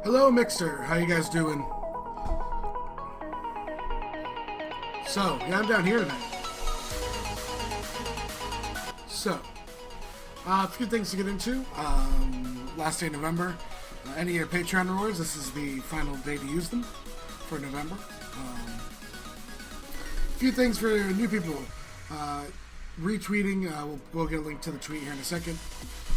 Hello, Mixer. How you guys doing? So, yeah, I'm down here tonight. So, a few things to get into. Last day of November. Any of your Patreon rewards, this is the final day to use them for November. A few things for new people. Retweeting, we'll get a link to the tweet here in a second.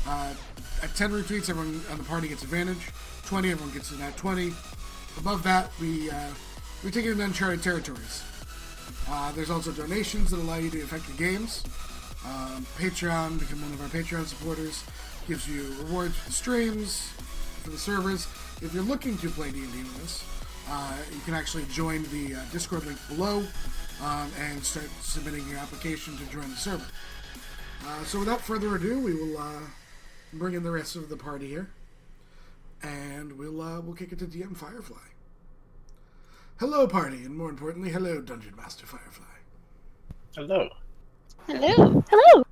At 10 retweets, everyone on the party gets advantage. 20, everyone gets to that 20. Above that, we're taking into uncharted territories. There's also donations that allow you to affect the games. Patreon, become one of our Patreon supporters, gives you rewards for the streams, for the servers. If you're looking to play D&D with us, you can actually join the Discord link below and start submitting your application to join the server. So without further ado, we will bring in the rest of the party here, and we'll kick it to DM Firefly. Hello, party, and more importantly, hello, Dungeon Master Firefly. Hello. Hello. Hello.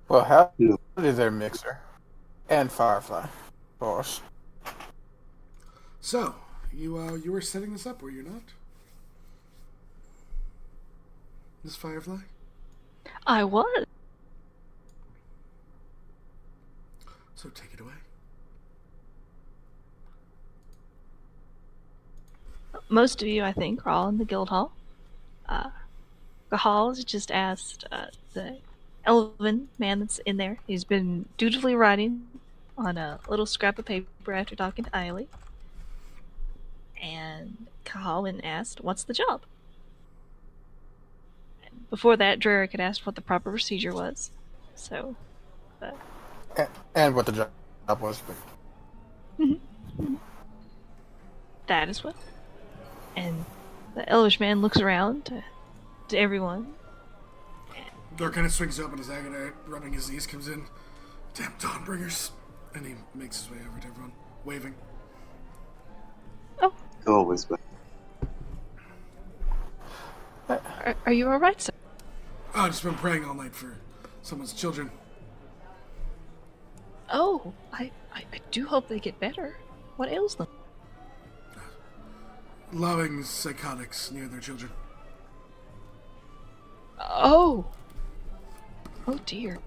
Well, howdy there, Mixer. And Firefly, of course. So, you were setting this up, were you not? Miss Firefly? I was. So take it away. Most of you, I think, are all in the guild hall. Gahal has just asked the elven man that's in there. He's been dutifully writing on a little scrap of paper after talking to Eiley. And Gahal went and asked, "What's the job?" And before that, Drerick had asked what the proper procedure was. So, And what the job was. that as well. And the elvish man looks around to everyone. Door kind of swings open as Agadar, rubbing his knees, comes in. Damn Dawnbringers. And he makes his way over to everyone, waving. Oh, Always back. are you alright, sir? Oh, I've just been praying all night for someone's children. Oh, I do hope they get better. What ails them? Allowing psychotics near their children. Oh! Oh dear.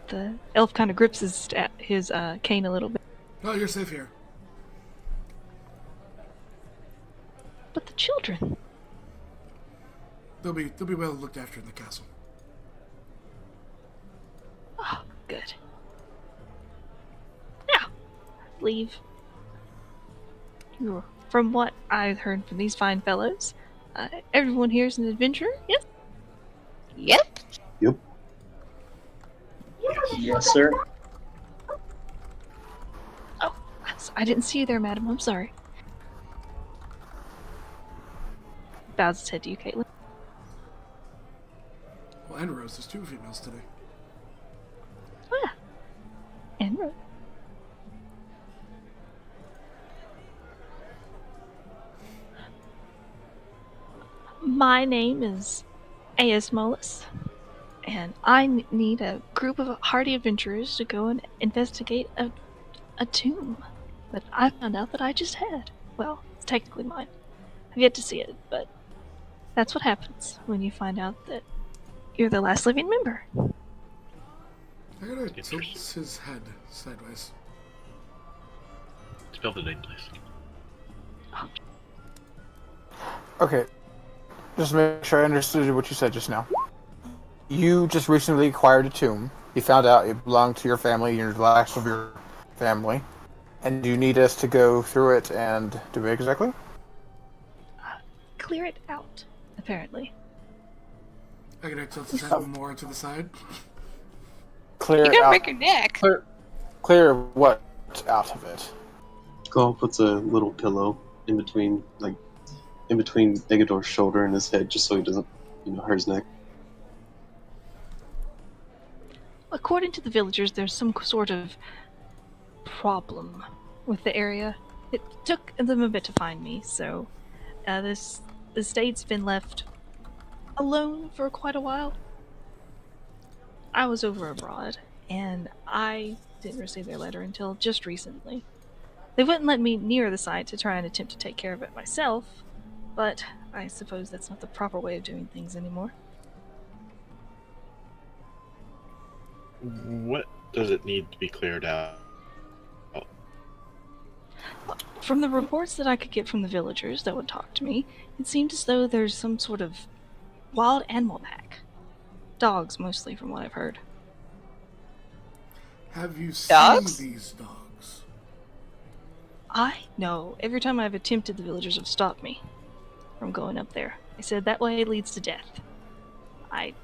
The elf kind of grips his cane a little bit. Oh, you're safe here. But the children. They'll be well looked after in the castle. Oh, good. Now, leave. From what I've heard from these fine fellows, everyone here's an adventurer, yes? Yep. Yep. Yes, sir. Oh, I didn't see you there, madam. I'm sorry. Bows his head to you, Caitlin. Well, and Rose, there's two females today. Oh, yeah. And Rose. My name is A.S. Mollis, and I need a group of hardy adventurers to go and investigate a tomb that I found out that I just had. Well, it's technically mine. I've yet to see it, but that's what happens when you find out that you're the last living member. Agadar tilts his head sideways. Spell the name, please. Oh, Okay, just to make sure I understood what you said just now. You just recently acquired a tomb. You found out it belonged to your family, you're the last of your family. And you need us to go through it and do it exactly? clear it out, apparently. Agadar tilts his head more to the side. Clear You're it gonna out. break your neck. Clear what out of it? Carl puts a little pillow in between Negador's shoulder and his head, just so he doesn't, hurt his neck. According to the villagers, there's some sort of problem with the area. It took them a bit to find me, so the estate's been left alone for quite a while. I was over abroad, and I didn't receive their letter until just recently. They wouldn't let me near the site to try and attempt to take care of it myself, but I suppose that's not the proper way of doing things anymore. What does it need to be cleared out? From the reports that I could get from the villagers that would talk to me, it seemed as though there's some sort of wild animal pack. Dogs, mostly, from what I've heard. Have you Dogs? seen these dogs? I know. Every time I've attempted, the villagers have stopped me from going up there. They said that way leads to death. I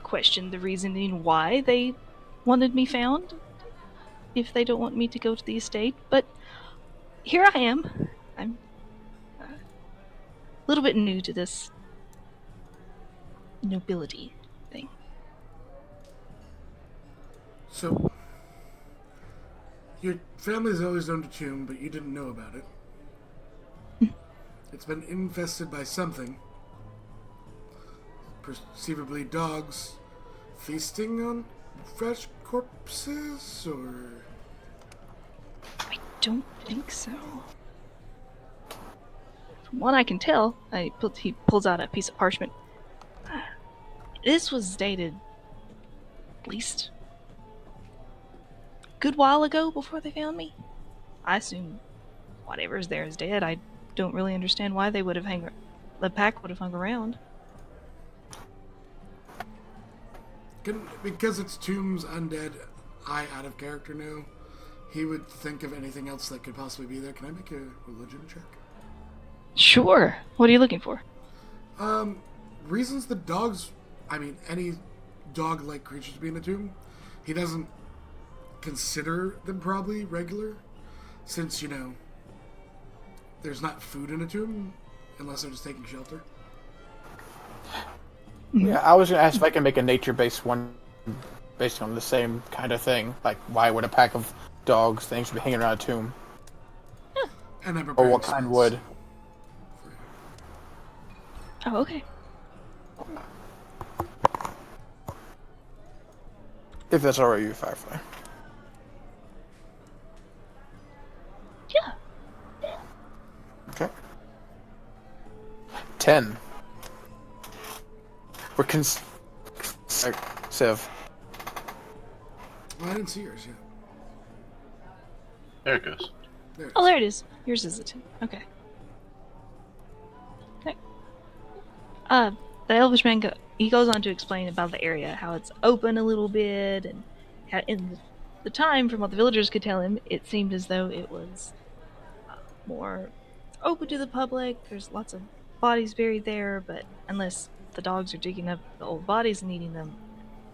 questioned the reasoning why they wanted me found, if they don't want me to go to the estate, but here I am. I'm a little bit new to this nobility thing. So, your family's always owned a tomb, but you didn't know about it. It's been infested by something. Perceivably dogs feasting on fresh corpses, or... I don't think so. From what I can tell, he pulls out a piece of parchment. This was dated at least a good while ago before they found me. I assume whatever's there is dead. I don't really understand why they would have the pack would have hung around. Because it's tombs, undead, I out of character now. He would think of anything else that could possibly be there. Can I make a religion check? Sure. What are you looking for? Reasons the dogs, any dog-like creatures to be in a tomb, he doesn't consider them probably regular, since, there's not food in a tomb, unless they're just taking shelter. Yeah, I was gonna ask if I can make a nature-based one, based on the same kind of thing. Like, why would a pack of dogs, things, be hanging around a tomb? And I'm Or preparing what kind spells. would? Oh, okay. If that's alright, you Firefly. Yeah. Okay. 10. We're Civ. Well, I didn't see yours yet. There it goes. There it Oh, is. there it is. Yours is a 2. Okay. Okay. The elvish man he goes on to explain about the area, how it's open a little bit, and how in the time, from what the villagers could tell him, it seemed as though it was more open to the public. There's lots of bodies buried there, but unless the dogs are digging up the old bodies and eating them,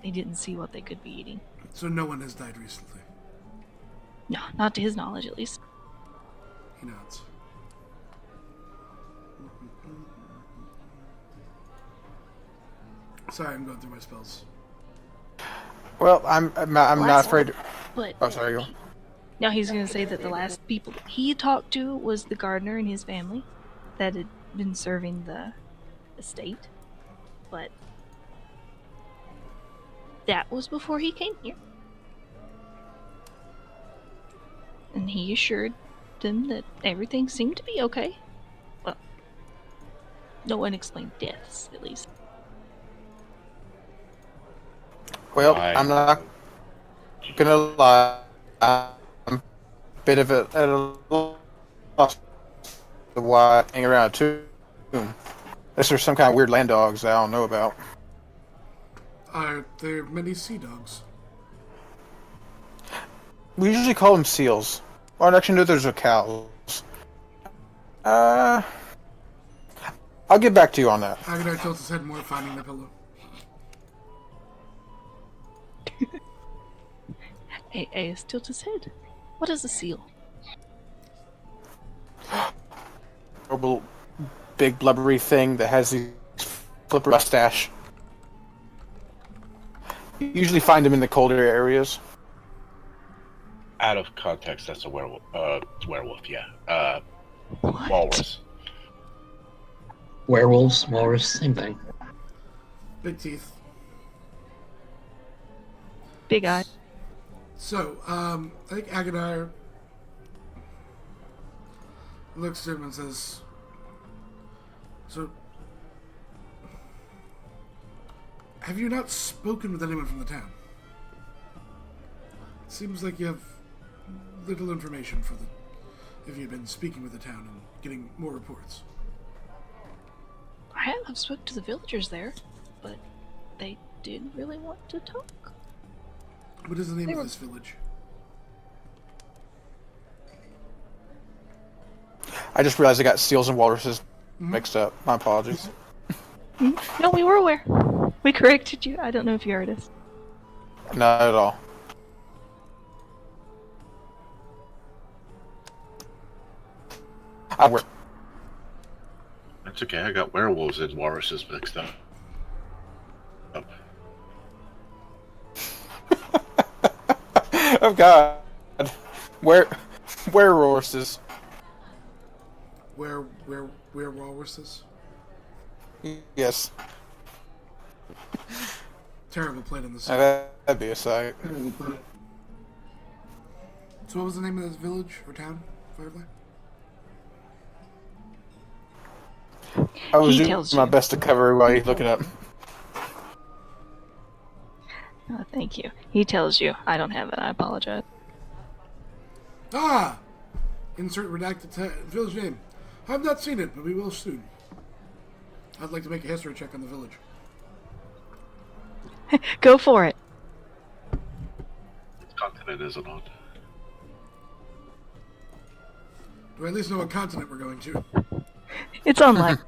they didn't see what they could be eating. So no one has died recently. No, not to his knowledge, at least. He nods. Sorry, I'm going through my spells. Well, I'm not Last afraid. But Oh, sorry, go. now he's going to say that the last people that he talked to was the gardener and his family that had been serving the estate. But that was before he came here. And he assured them that everything seemed to be okay. Well, no unexplained deaths, at least. Well, I'm not gonna lie. I'm a bit of at a loss of why hang around a tomb. Unless there's some kind of weird land dogs that I don't know about. There are many sea dogs. We usually call them seals. Oh, and actually, no, there's a cows. I'll get back to you on that. Agadar tilts his head more, finding the pillow. Aes tilts his head. What is a seal? Horrible, big blubbery thing that has the flipper mustache. You usually find them in the colder areas. Out of context, that's a werewolf. Werewolf, yeah. What? Walrus. Werewolves, walrus, same thing. Big teeth. Big eye. So, I think Agadar looks at him and says, "So, have you not spoken with anyone from the town? It seems like you have little information for the... if you've been speaking with the town and getting more reports." I have spoke to the villagers there, but they didn't really want to talk. What is the name They of were- this village? I just realized I got seals and walruses mixed up. My apologies. No, we were aware. We corrected you. I don't know if you heard us. Not at all. I work. That's okay. I got werewolves and walruses mixed up. Oh God. Where horses? Where walruses? Yes. Terrible played in the Now scene. that'd be a sight. So what was the name of this village or town, Firefly? I was He doing tells my you. best to cover while you look it up. Oh, thank you. He tells you. I don't have it. I apologize. Ah! Insert redacted village name. I've not seen it, but we will soon. I'd like to make a history check on the village. Go for it. What continent is it on? Do I at least know what continent we're going to? It's online.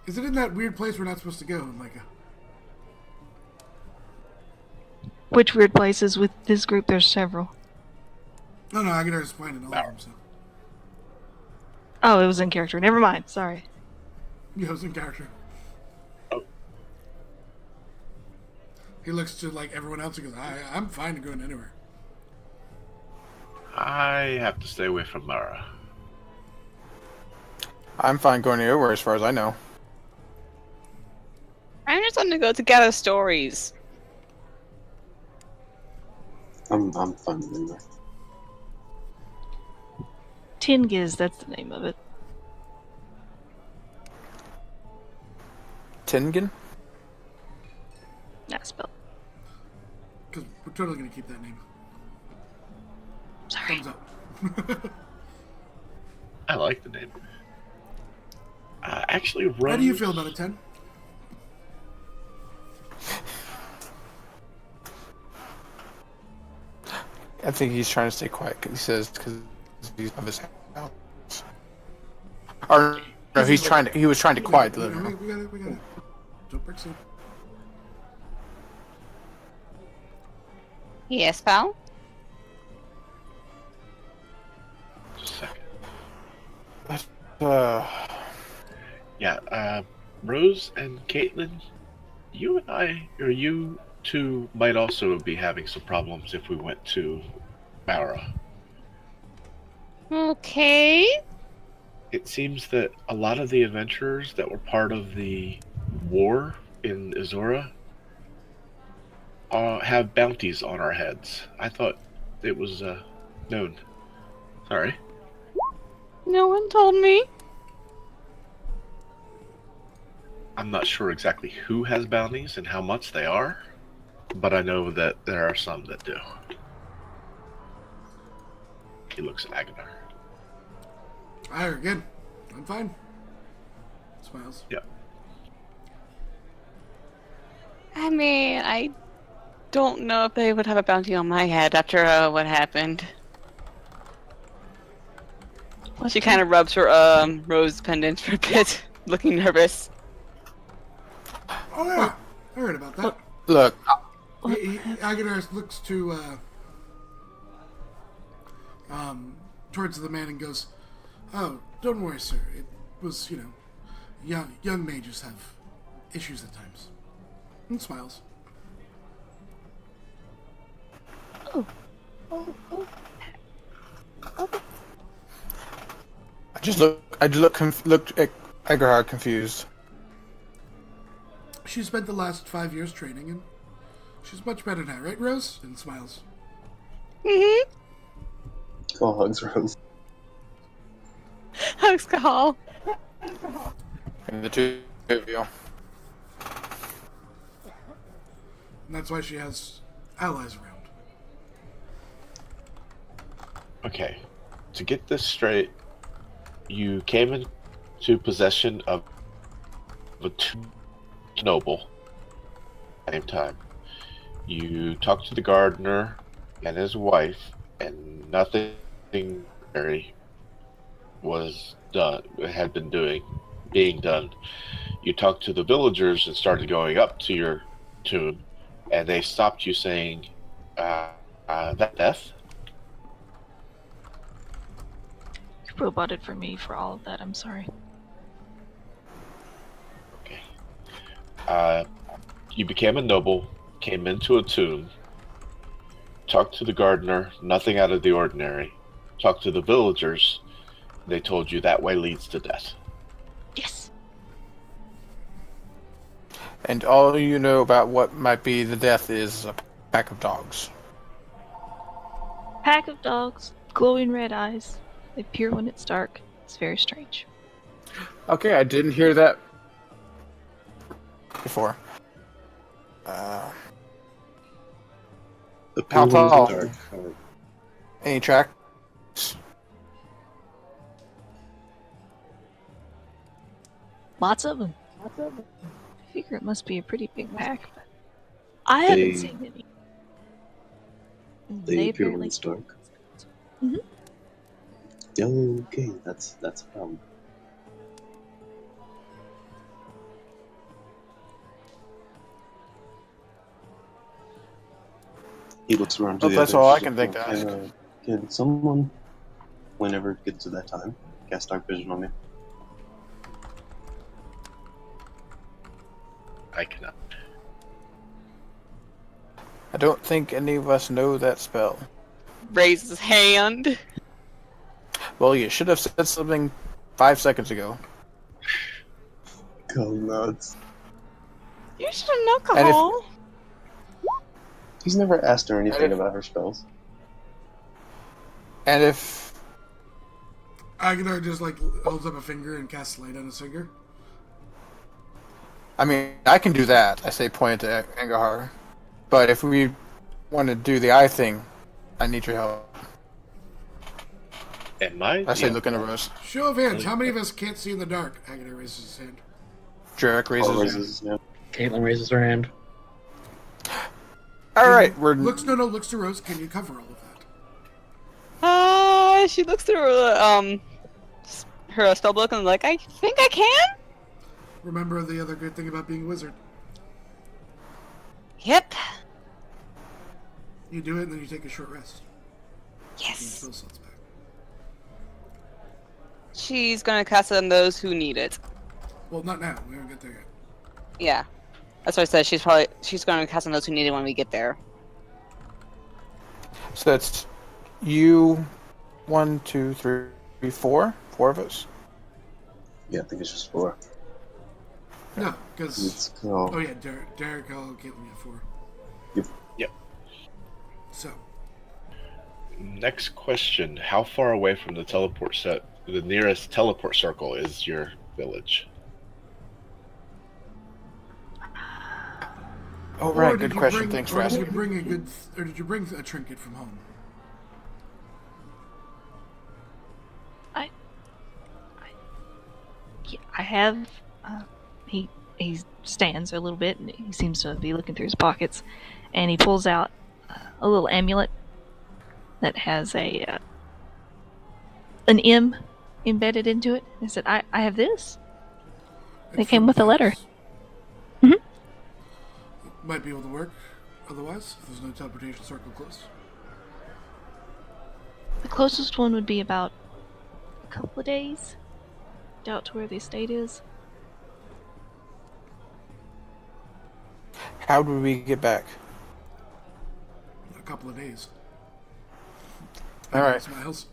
Is it in that weird place we're not supposed to go? In like a... Which weird places with this group? There's several. No, I can already find it all of them, so. Oh, it was in character. Never mind. Sorry. Yeah, it was in character. Oh. He looks to like everyone else and goes, I'm fine going anywhere. I have to stay away from Mara. I'm fine going anywhere as far as I know. I'm just going to go to gather stories. I'm fine with anywhere. Tingiz, that's the name of it. Tingen? Not spelled. Because we're totally going to keep that name. Sorry. Thumbs up. I like the name. Actually, Rose... How do you feel about it, 10? I think he's trying to stay quiet. He says because he's of his house. Or no, he's trying to. He was trying to quiet the living room. We got it. Don't break scene. Yes, pal? Just a second. Uh, Yeah, Rose and Caitlin, you and I, or you two, might also be having some problems if we went to Mara. Okay. It seems that a lot of the adventurers that were part of the war in Azora have bounties on our heads. I thought it was known. Sorry. No one told me. I'm not sure exactly who has bounties and how much they are, but I know that there are some that do. He looks at Agadar. Again, I'm fine. Smiles. Yeah. I mean, I don't know if they would have a bounty on my head after what happened. Well, she kind of rubs her rose pendant for a bit, looking nervous. Oh yeah, I heard about that. look, Agadar looks to towards the man and goes, "Oh, don't worry, sir. It was, young mages have issues at times." And smiles. I just looked at Egerhard confused. She spent the last 5 years training, and she's much better now, right, Rose? And smiles. Mm-hmm. All hugs Rose. Alcohol. And the two of you. And that's why she has allies around. Okay. To get this straight, you came into possession of a noble at the same time. You talked to the gardener and his wife, and nothing very was done. Had been being done. You talked to the villagers and started going up to your tomb, and they stopped you, saying, "That death." You roboted for me for all of that. I'm sorry. Okay. You became a noble, came into a tomb, talked to the gardener, nothing out of the ordinary. Talked to the villagers, they told you that way leads to death. Yes. And all you know about what might be the death is a pack of dogs. Pack of dogs, glowing red eyes. They appear when it's dark. It's very strange. Okay, I didn't hear that before. The How pure ones tall? are dark. Any tracks? Lots of them. I figure it must be a pretty big pack, but I haven't They- seen any. They appear when apparently. it's dark. Mhm. Okay, that's a problem. He looks around to Well, the that's others. all I can think to ask. Can someone, whenever it gets to that time, cast dark vision on me? I cannot. I don't think any of us know that spell. Raise his hand. Well, you should have said something 5 seconds ago. Go nuts. You should have alcohol. He's never asked her anything And if- about her spells. And if Agadar just like holds up a finger and casts light on his finger. I mean, I can do that. I say point to Angahar. But if we want to do the eye thing, I need your help. And my I say look in the rose. Show of hands. How many of us can't see in the dark? Agadar raises his hand. Jarek raises Paul his hand. raises his hand. Caitlin raises her hand. Alright, we're... Looks to Rose. Can you cover all of that? She looks through her spell book and like, I think I can. Remember the other good thing about being a wizard. Yep. You do it, and then you take a short rest. Your Yes. spell slots back. She's gonna cast it on those who need it. Well, not now. We don't get there yet. Yeah. That's what I said. She's gonna cast on those who need it when we get there. So that's you, 1, 2, 3, 4? 4 of us? Yeah, I think it's just 4. No, because Let's go. oh yeah, Derek, Caitlin got 4. Yep. So Next question: how far away from the nearest teleport circle is your village? Oh, Or right, did good you question. bring- Thanks or for did asking. you bring or did you bring a trinket from home? I have. He stands a little bit and he seems to be looking through his pockets, and he pulls out a little amulet that has an M embedded into it. He said, "I have this. It came with a letter." Mhm. Might be able to work. Otherwise, if there's no teleportation circle close. The closest one would be about a couple of days. Out to where the estate is. How do we get back? A couple of days. Alright. Smiles.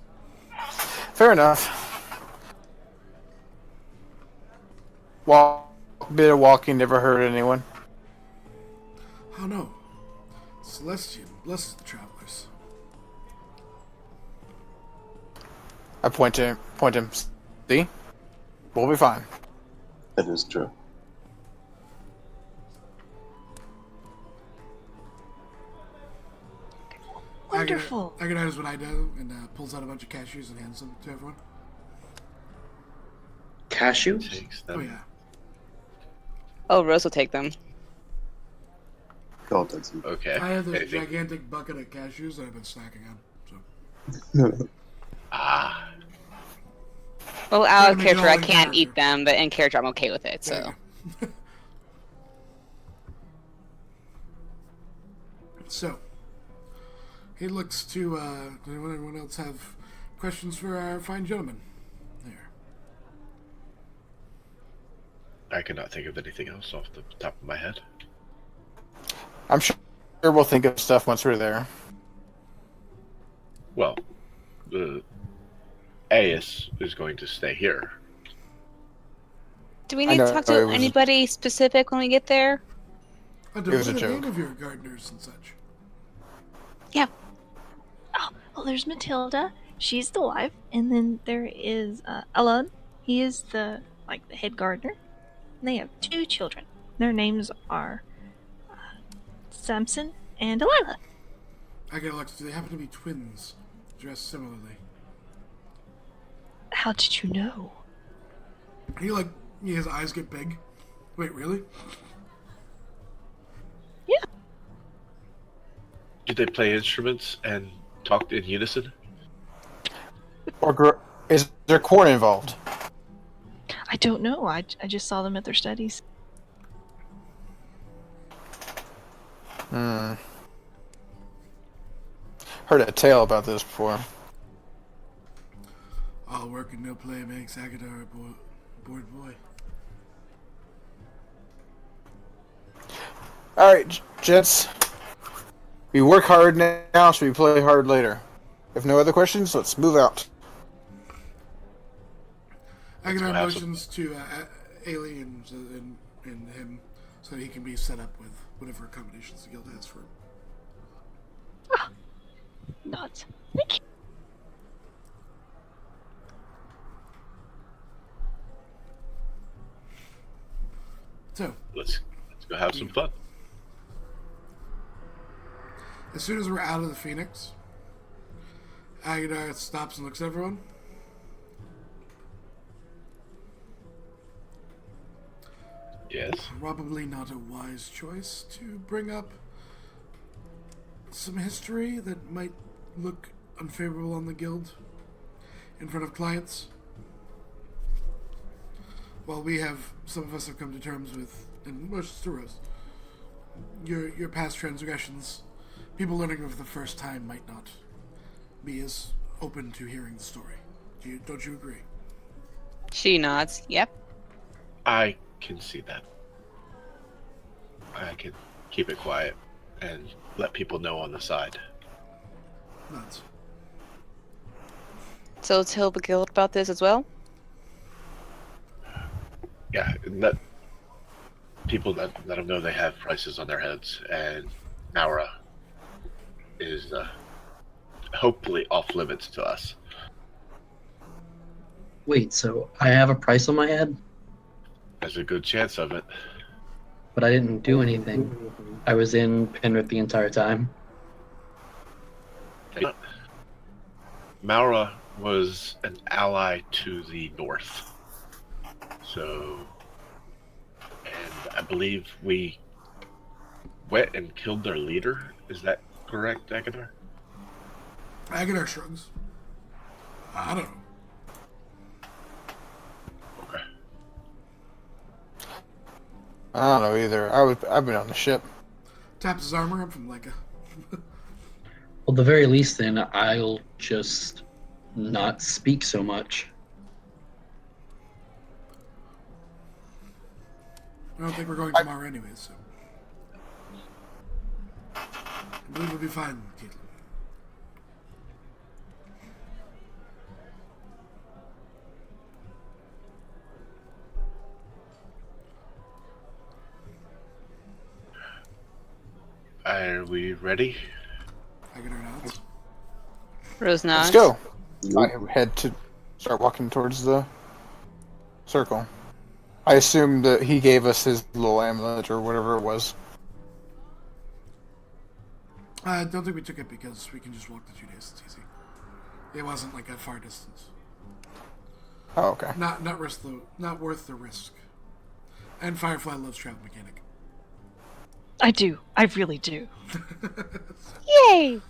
Fair enough. Bit of walking never hurt anyone. Oh no. Celestian blesses the travelers. I point him. See See? We'll be fine. That is true. Wonderful. Agadar is what I do, and pulls out a bunch of cashews and hands them to everyone. Cashews? Takes Oh them. yeah. Oh, Rose will take them. God, that's Okay. I have this Anything- gigantic bucket of cashews that I've been snacking on. So Ah. Well, Trying out to of make it character, all I in can't eat character. them, but in character, I'm okay with it. there So, you go. So he looks to. Does anyone else have questions for our fine gentleman? There. I cannot think of anything else off the top of my head. I'm sure we'll think of stuff once we're there. Well, the Aes is going to stay here. do we I need know, to talk it to was- anybody specific when we get there? What It was are a the joke. name of your gardeners and such? Yeah. Oh, well, there's Matilda. She's the wife, and then there is Alan. He is the head gardener. And they have 2 children. Their names are Samson and Delilah. I get elected. Do they happen to be twins, dressed similarly? How did you know? His eyes get big. Wait, really? Yeah. Did they play instruments and talk in unison? Or is there corn involved? I don't know. I just saw them at their studies. Heard a tale about this before. All work and no play makes Agadar a bored boy. Alright, gents. We work hard now, so we play hard later. If no other questions, let's move out. Agadar have some- motions to aliens and him so that he can be set up with whatever accommodations the guild has for him. Not. Thank you. So, Let's go have some fun. as soon as we're out of the Phoenix, Agadar stops and looks at everyone. Yes. Probably not a wise choice to bring up some history that might look unfavorable on the guild in front of clients. While some of us have come to terms with, and most to Rose, your past transgressions, people learning for the first time might not be as open to hearing the story. Don't you agree? She nods. Yep. I can see that. I can keep it quiet and let people know on the side. Nuts. So tell the guild about this as well. Yeah, and let people let them know they have prices on their heads, and Naura is hopefully off limits to us. Wait, so I have a price on my head, There's a good chance of it. but I didn't do anything. I was in Penrith the entire time. Maura was an ally to the north. So, and I believe we went and killed their leader. Is that correct, Agadar? Agadar shrugs. I don't know. Okay. I don't know either. I've been on the ship. Taps his armor up from like a. Well, the very least, then I'll just not speak so much. I don't think we're going tomorrow anyways, so. I believe we'll be fine, Caitlin. Are we ready? I get her nods. Rose nods. Let's go. I head to start walking towards the circle. I assume that he gave us his little amulet or whatever it was. I don't think we took it because we can just walk the 2 days. It's easy. It wasn't like a far distance. Oh, okay. Not worth the risk. And Firefly loves travel mechanic. I do. I really do. Yay!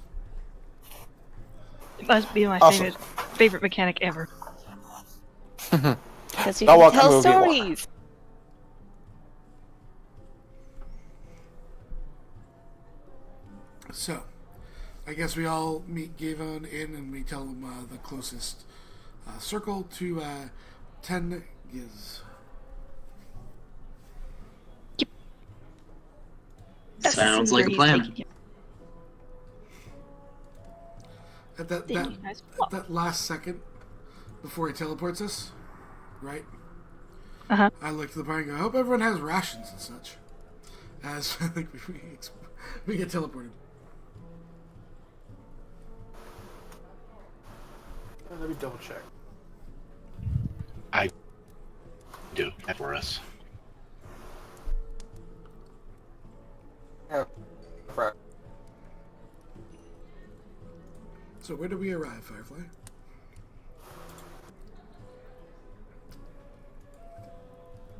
It must be my Awesome. favorite mechanic ever. Because you Now can welcome tell to Obi-Wan. stories. So, I guess we all meet Gavon in and we tell him the closest circle to 10 Giz. Sounds like a He's plan. taking it. At Thank you, guys. that last second before he teleports us, right? Uh-huh. I look to the party and go, I hope everyone has rations and such. As I think we get teleported. Let me double check. I do that for us. Yeah. Right. So where do we arrive, Firefly?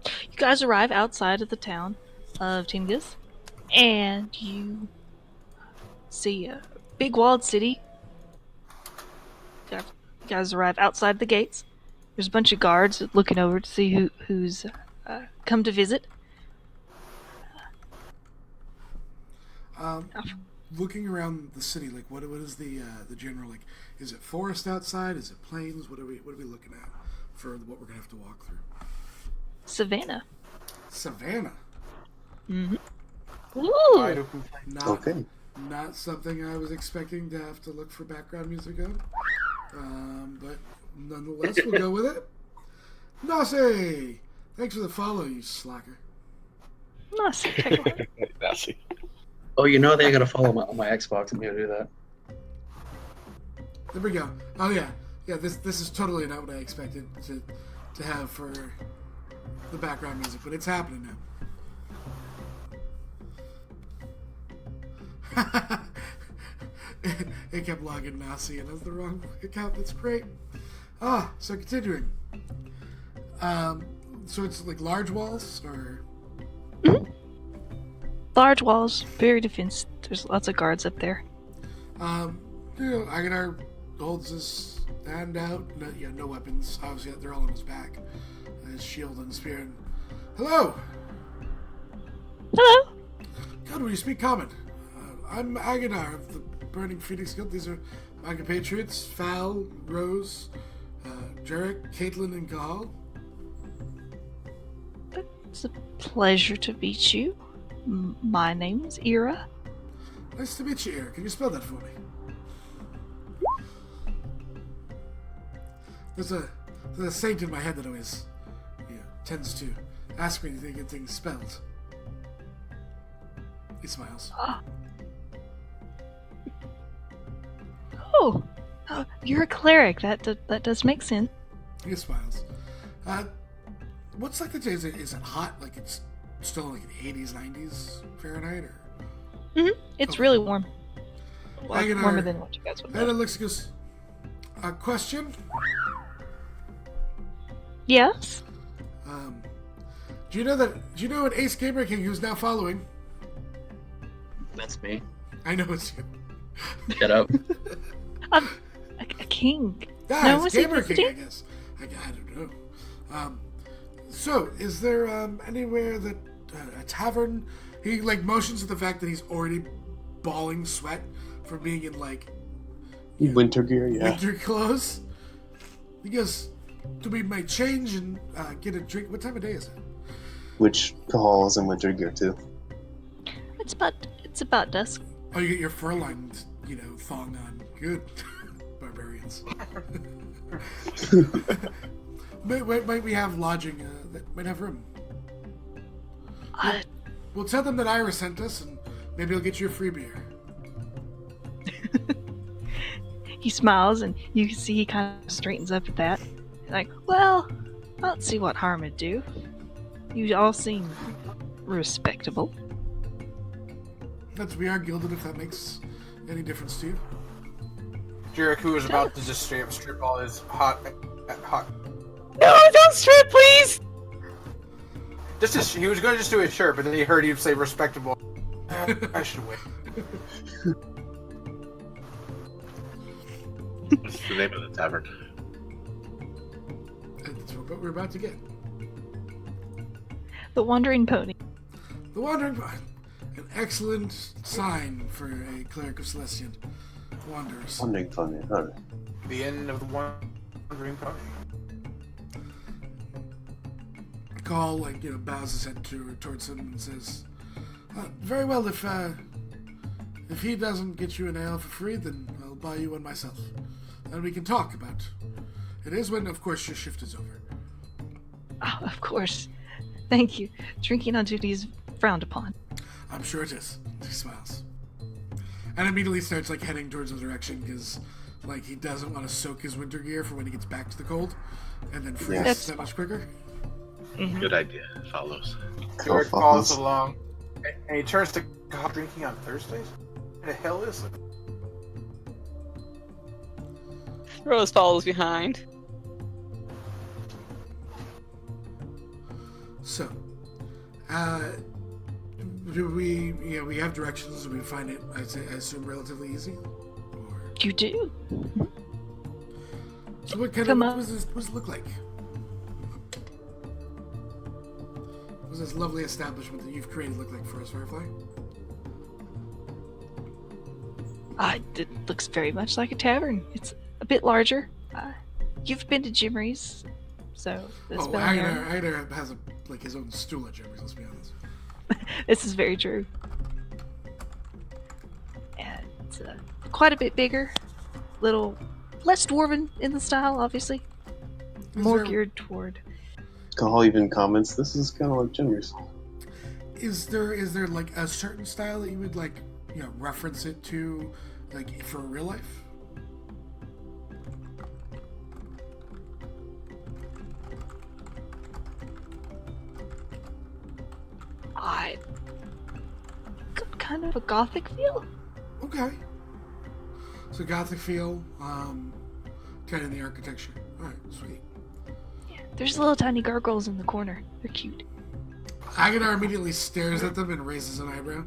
You guys arrive outside of the town of Tingus, and you see a big walled city. You guys arrive outside the gates. There's a bunch of guards looking over to see who's come to visit. Looking around the city, like what is the general, like? Is it forest outside? Is it plains? What are we looking at for what we're gonna have to walk through? Savannah. Savannah. Mm-hmm. Wide Ooh. open plain. Not, Okay. not something I was expecting to have to look for background music on. But nonetheless, we'll go with it. Nase! Thanks for the follow, you slacker. Nice. Check it out. That's it. Oh, you know they gotta follow my Xbox. I'm gonna do that. There we go. Oh yeah. Yeah, this is totally not what I expected to have for the background music, but it's happening now. It kept logging Nasi and as the wrong account. That's great. So continuing. So it's like large walls or Large walls, very defense. There's lots of guards up there. Aganar holds his hand out. No weapons. Obviously, they're all on his back. His shield and spear. And, hello! Hello. God, will you speak common? I'm Aganar of the Burning Phoenix Guild. These are my compatriots, Fal, Rose, Jarek, Caitlin, and Gahal. It's a pleasure to meet you. My name is Ira. Nice to meet you, Ira. Can you spell that for me? There's a saint in my head that always tends to ask me to get things spelled. He smiles. Oh, you're a cleric. That does make sense. He smiles. What's like the day? Is it hot? Like it's still like in 80s, 90s Fahrenheit? Or It's Okay. really warm. Well, Aganar- warmer than what you guys would And it know. looks goes. A question. Yes. Do you know an Ace Gamer King who's now following? That's me. I know it's you. Shut up. A king. Yeah, No, it's was he Gamer King, visiting? I guess. I don't know. So, is there anywhere that a tavern? He like motions to the fact that he's already bawling sweat from being in like Winter gear, yeah. winter clothes. He goes, "Do we might change and get a drink? What time of day is it?" Which Kahal is in winter gear too. It's about dusk. Oh, you get your fur-lined, thong on. Good, barbarians. Might we have lodging that might have room? We'll tell them that Ira sent us, and maybe he'll get you a free beer. He smiles, and you can see he kind of straightens up at that. Like, well, I don't see what harm it'd do. You all seem respectable. We are gilded, if that makes any difference to you. Jarek, who was about to just strip all his hot. No, don't strip, please! He was going to just do his shirt, but then he heard you say respectable. I should wait. What's the name of the tavern? That's what we're about to get. The Wandering Pony. The Wandering Pony. An excellent sign for a cleric of Celestian wanderers. Wandering funny. Alright. The end of the Wandering Pony. Call, bows his head towards him and says, very well, if he doesn't get you an ale for free, then I'll buy you one myself. And we can talk about it is when, of course, your shift is over. Oh, of course. Thank you. Drinking on duty is frowned upon. I'm sure it is. He smiles. And immediately starts, heading towards the direction, because, he doesn't want to soak his winter gear for when he gets back to the cold, and then freeze Yes. that much quicker. Mm-hmm. Good idea. Follows. Jarek follows along, and he turns to drinking on Thursdays? What the hell is it? Rose follows behind. So, do we have directions? Do we find it, I assume, relatively easy? Or... You do? So what kind Come of, on. what does it look like? What does this lovely establishment that you've created look like for us, Firefly? It looks very much like a tavern. It's a bit larger. You've been to Jimry's, so this Agner has his own stool at Jimry's, let's be honest. This is very true. And it's quite a bit bigger. Little less dwarven in the style, obviously. More geared toward. Cahal even comments, this is kind of like Jimmy's. Is there a certain style that you would reference it to, for real life? Kind of a gothic feel. Okay. So gothic feel, kind of the architecture. Alright, sweet. Yeah, there's little tiny gargoyles in the corner. They're cute. Agnar immediately stares at them and raises an eyebrow.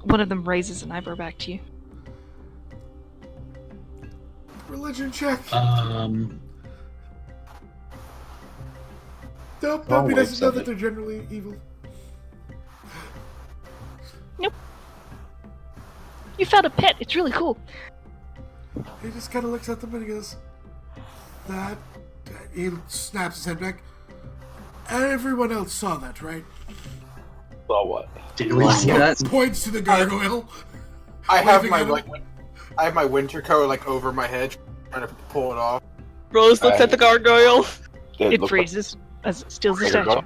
One of them raises an eyebrow back to you. Religion check. Um, Nope, Wrong he way, doesn't know that Sally. they're generally evil. Nope. You found a pet. It's really cool. He just kind of looks at them and he goes, that... He snaps his head back. Everyone else saw that, right? Well, what? did we see that? Points to the gargoyle. I have Waving my at him. I have my winter coat over my head, trying to pull it off. Rose looks at the gargoyle. It It looked freezes as it steals the like- statue.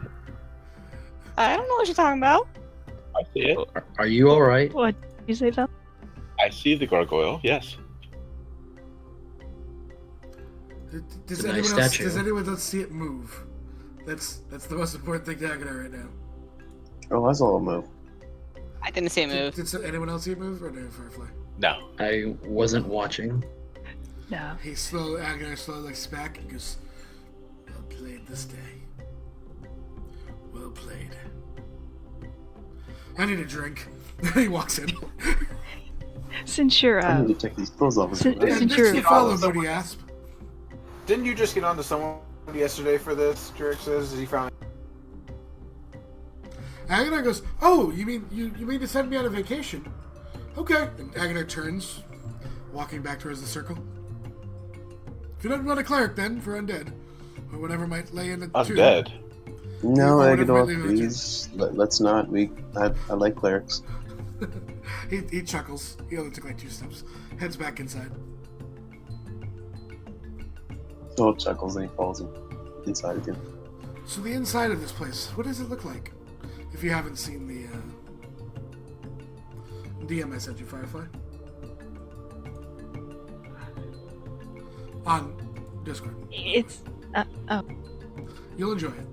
I don't know what you're talking about. I see it. Are you all right? What did you say, Val? I see the gargoyle. Yes. Does It's a nice anyone else? statue. Does anyone else see it move? That's the most important thing to Agnar right now. Oh, that's all a move. I didn't see a move. Did anyone else see it move or no, Firefly? No. I wasn't watching. No. Agnar slowly looks back and goes, well played this day. Well played. I need a drink. Then he walks in. Since you're I need to take these clothes off. Since- And since just you're- you follow Moody Asp. Didn't you just get on to someone yesterday for this? Jarek says he found. Agnar goes, oh, you mean to send me on a vacation? Okay. And Agnar turns, walking back towards the circle. If you don't want a cleric, then, for undead. Or whatever might lay in the tomb. Undead. No, Oh, whatever Agador, might leave it please. Let's not. I like clerics. He chuckles. He only took 2 steps. Heads back inside. Phil chuckles and he falls inside again. So the inside of this place, what does it look like? If you haven't seen the DM I sent you, Firefly. On Discord. it's You'll enjoy it.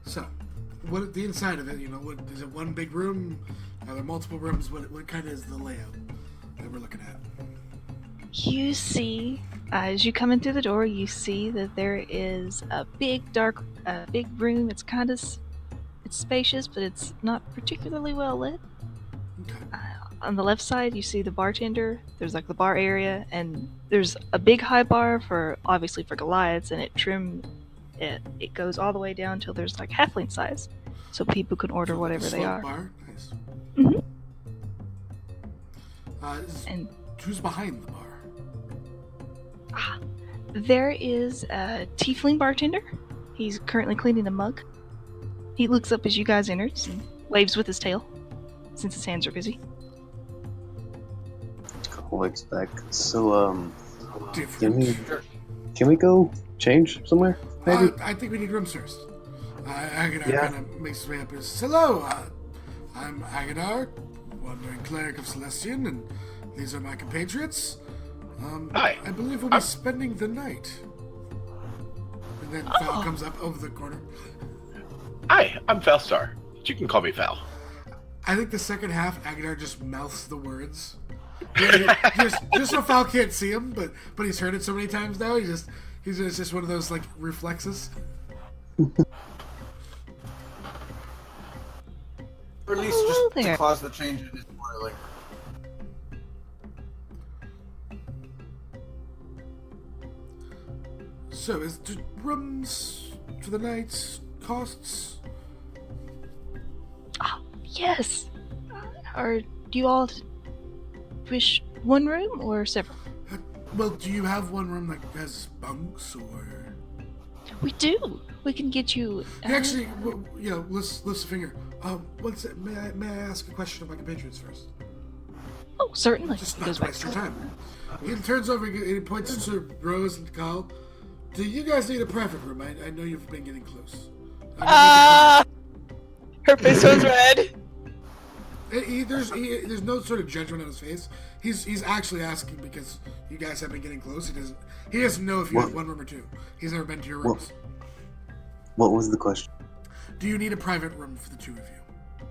So, what the inside of it? You know, what is it? One big room? Are there multiple rooms? What kind of is the layout that we're looking at? You see, as you come in through the door, you see that there is a big, dark, big room. It's kind of, it's spacious, but it's not particularly well lit. Okay. On the left side, you see the bartender. There's like the bar area, and there's a big high bar for obviously for Goliaths, and it goes all the way down till there's like halfling size, so people can order So like a whatever they slope are. Bar? Nice. Mhm. And who's behind the bar? There is a tiefling bartender. He's currently cleaning a mug. He looks up as you guys enter and waves with his tail, since his hands are busy. Couple weeks back. So, Different. can we go change somewhere? Maybe. I think we need rooms first. Agadar Yeah. kind of makes his way up. Hello, I'm Agadar, wandering cleric of Celestian, and these are my compatriots. Hi. I believe we'll be spending the night. And then Val comes up over the corner. Hi, I'm Falstar. You can call me Val. I think the second half, Agadar just mouths the words. just so Val can't see him, but he's heard it so many times now. He's just one of those like reflexes. Or at least Hello just to there. cause the change in his boiling. So, is the rooms for the night costs? Yes. Or do you all wish one room or several? Well, do you have one room that has bunks, or? We do. We can get you. Actually, lift a finger. What's it? May I ask a question of my compatriots first? Oh, certainly. Just He not goes to back waste to your the- time. He turns over and he points to Rose and Kyle. Do you guys need a private room? I know you've been getting close. Her face was red. There's no sort of judgment on his face. He's actually asking because you guys have been getting close. He doesn't know if you have one room or two. He's never been to your rooms. What was the question? Do you need a private room for the two of you?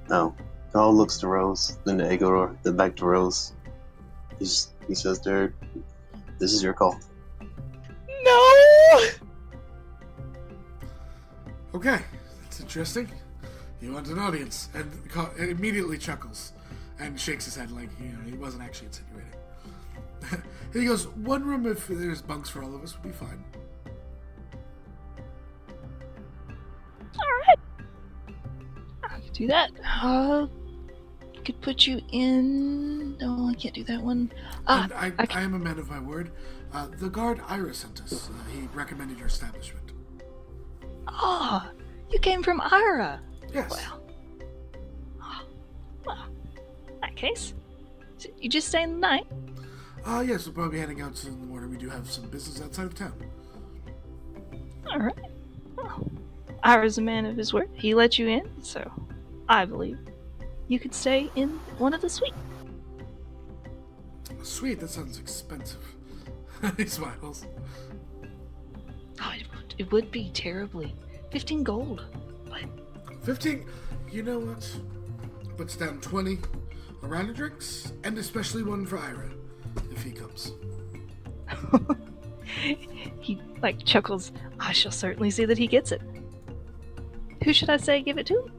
No. Carl looks to Rose, then to Agor, then back to Rose. He says to her, "This is your call." No. Okay, that's interesting. You want an audience, and immediately chuckles and shakes his head like he wasn't actually insinuating. He goes, "One room if there's bunks for all of us would be fine." Alright. I can do that. Could put you in. No, I can't do that one. And I am a man of my word. The guard Ira sent us. He recommended your establishment. You came from Ira. Yes. Well, in that case, so you just staying the night? Yes, we'll probably be heading out soon in the morning. We do have some business outside of town. Alright. Well, Ira's a man of his word. He let you in, so I believe you could stay in one of the suites. Sweet, that sounds expensive. He smiles. Oh, it would be terribly. 15 gold. But 15. You know what? Puts down 20 a round of drinks, and especially one for Ira, if he comes. he chuckles. I shall certainly see that he gets it. Who should I say give it to?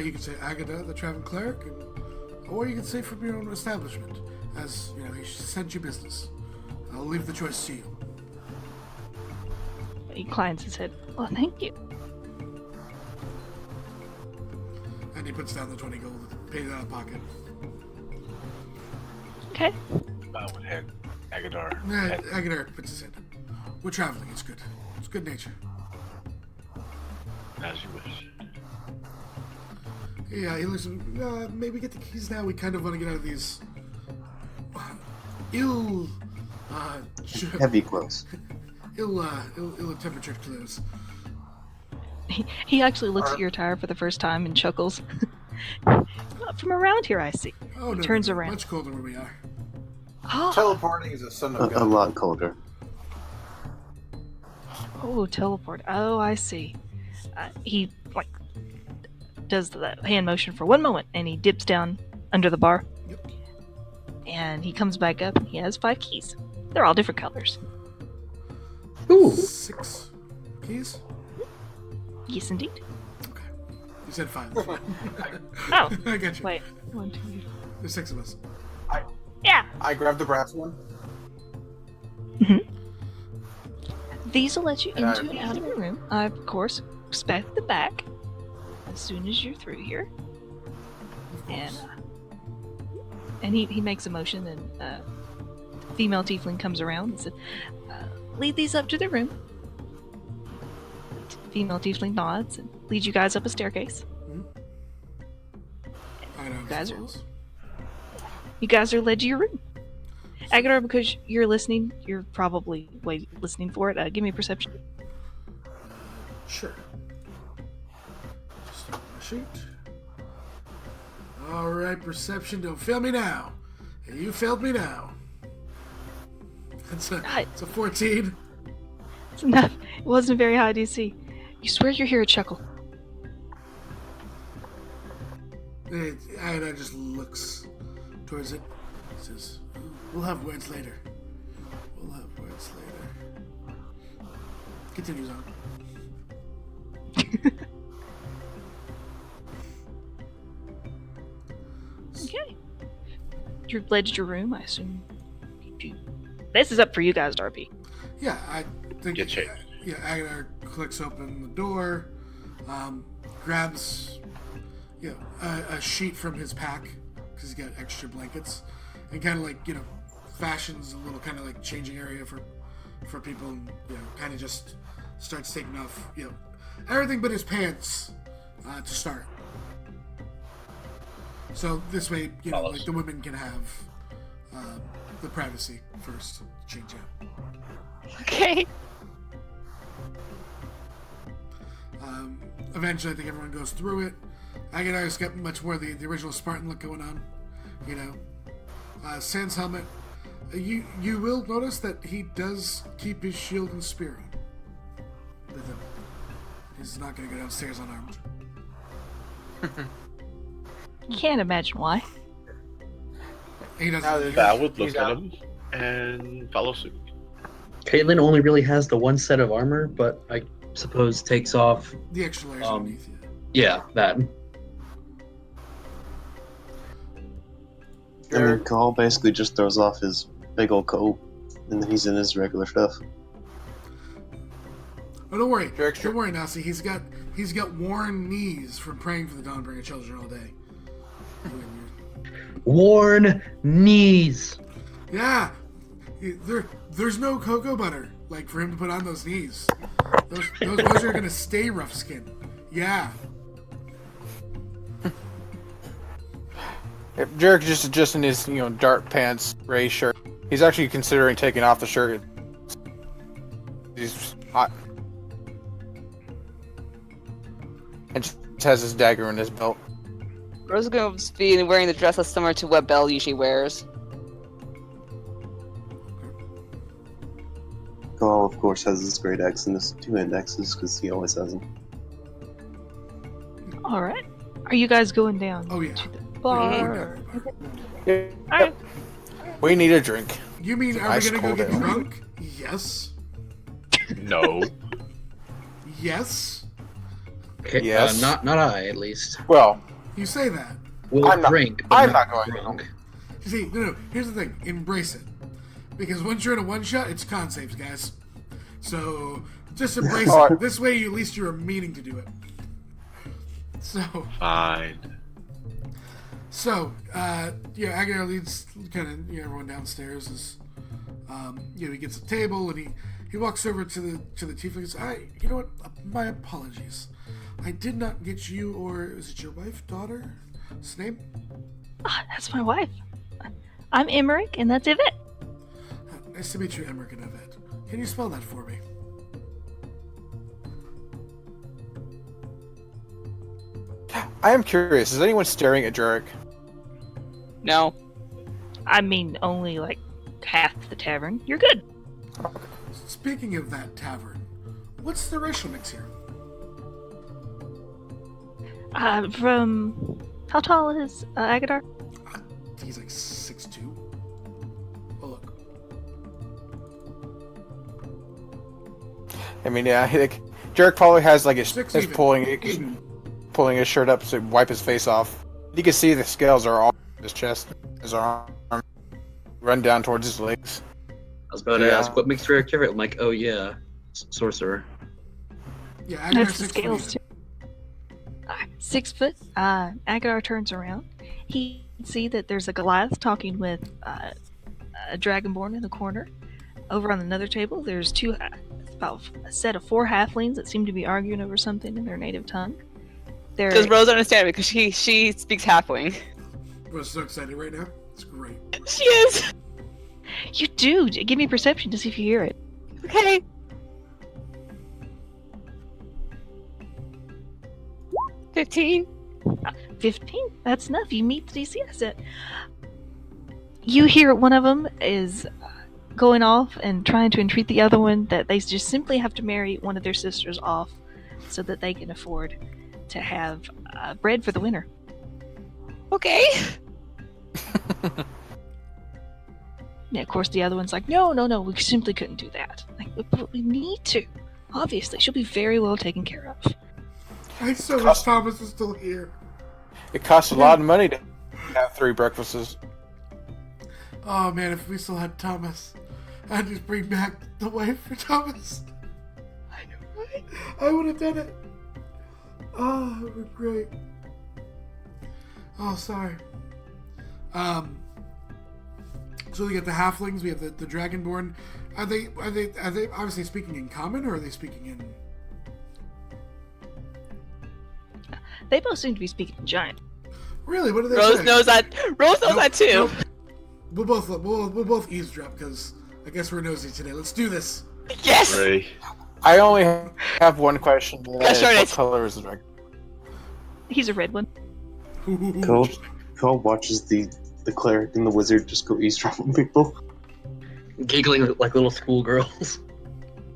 You could say Agatha, the traveling cleric, or you could say from your own establishment, as he sent you business. I'll leave the choice to you. He inclines his head. Well, thank you. And he puts down the 20 gold, paid it out of pocket. Okay. I would hand Agadar. Agadar puts his hand up. We're traveling, it's good. It's good nature. As you wish. Yeah, he looks. Maybe get the keys now. We kind of want to get out of these Heavy clothes. ill temperatured clothes. He actually looks at your attire for the first time and chuckles. From around here, I see. Oh, no, Turns no, no. around. Much colder where we are. Oh, Teleporting is a son of A gun. lot colder. oh, teleport. Oh, I see. He does the hand motion for one moment, and he dips down under the bar. Yep. And he comes back up. He has 5 keys. They're all different colors. Ooh. 6 keys? Yes, indeed. Okay. You said 5. Oh, I got you. wait. 1, 2. There's 6 of us. Yeah. I grabbed the brass one. These will let you And into and out of your room. I, of course, expect the back as soon as you're through here. And he makes a motion, and female tiefling comes around and says, lead these up to the room. Female tiefling nods and leads you guys up a staircase. I know. Guys You guys are led to your room. Agadar, because you're listening, you're probably listening for it. Give me a perception. Sure. Just on my sheet. Alright, perception. Don't fail me now. And you failed me now. It's a 14. It's enough. It wasn't very high DC. You swear you hear a chuckle. Agadar just looks towards it. Says, we'll have words later. We'll have words later. Continues on. Okay. You're led to your room, I assume. This is up for you guys, Darby. Yeah, I think. Get changed. Yeah, Agadar clicks open the door, grabs, a sheet from his pack because he's got extra blankets, and kind of fashions a little kind of like changing area for people, and kind of just starts taking off everything but his pants to start. So this way, like the women can have the privacy first to change out. Okay. Eventually, I think everyone goes through it. Agadar's got much more the original Spartan look going on. Sans helmet. You will notice that he does keep his shield and spear on with him. He's not going to go downstairs unarmed. Can't imagine why. He doesn't. I would look He's at out. him and follow suit. Caitlin only really has the one set of armor, but I suppose takes off. The extra layers underneath you. Yeah, that. I mean, Call basically just throws off his big old coat, and then he's in his regular stuff. Oh, don't worry. Derek, Don't worry, Nasi. He's got worn knees from praying for the Dawnbringer children all day. Worn knees. Yeah. There's no cocoa butter for him to put on those knees. Those are gonna stay rough skin. Yeah. Jarek just adjusting his, dark pants, gray shirt. He's actually considering taking off the shirt. He's hot. And just has his dagger in his belt. Rose is going to be wearing the dress that's similar to what Belle usually wears. Call, of course, has his great axe and his 2-hand axes because he always has them. All right. Are you guys going down Oh yeah. to the bar? or- Yep. All right. We need a drink. You mean are we Ice gonna go cold get ale. drunk? Yes. No. Yes. Okay, Yes. not I, at least. Well, You say that. We'll I'm not- drink, but I'm not not going drunk. You see, no. Here's the thing. Embrace it. Because once you're in a one shot, it's con saves, guys. So just embrace Alright. it. This way, at least you're meaning to do it. Fine. Agadar leads kind of everyone downstairs. He gets a table and he walks over to the tieflings. You know what? My apologies. I did not get you, or is it your wife, daughter? What's his name? Ah, that's my wife. I'm Emmerich, and that's Yvette. Nice to meet you, Emmerich and Yvette. Can you spell that for me? I am curious. Is anyone staring at Jurek? No. I mean, only like half the tavern. You're good. Speaking of that tavern, what's the racial mix here? From how tall is Agadar? He's like 6'2". Oh look. I mean, yeah, like, Jurek probably has like his Six is even. pulling his shirt up to wipe his face off. You can see the scales are all on his chest, his arm, run down towards his legs. I was about to ask, what makes Derek different? I'm like, oh yeah, sorcerer. Yeah, Agadar That's the 6 foot scales even. too. 6 foot. Agadar turns around. He can see that there's a Goliath talking with a Dragonborn in the corner. Over on another table, there's about a set of 4 halflings that seem to be arguing over something in their native tongue. Does Rose understand because she speaks halfling? I'm so excited right now. It's great. She is. You do. Give me perception to see if you hear it. Okay. 15. 15? That's enough. You meet the DC asset. You hear one of them is going off and trying to entreat the other one that they just simply have to marry one of their sisters off so that they can afford to have bread for the winter. Okay. Yeah, of course, the other one's like, no, we simply couldn't do that. Like, but we need to. Obviously, she'll be very well taken care of. I so wish Thomas was still here. It costs a lot of money to have 3 breakfasts. Oh man, if we still had Thomas, I'd just bring back the wife for Thomas. I know, right? I would have done it. Oh, it would be great. Oh, sorry. So we get the halflings. We have the dragonborn. Are they obviously speaking in common, or are they speaking in? They both seem to be speaking in giant. Really? What do they Rose say? knows that. Rose knows that too. Nope. We'll both eavesdrop because I guess we're nosy today. Let's do this. Yes. Ray. I only have one question. Yes, sure it What is. color is the dragon? He's a red one. Cole watches the cleric and the wizard just go eavesdrop on people. Giggling like little schoolgirls.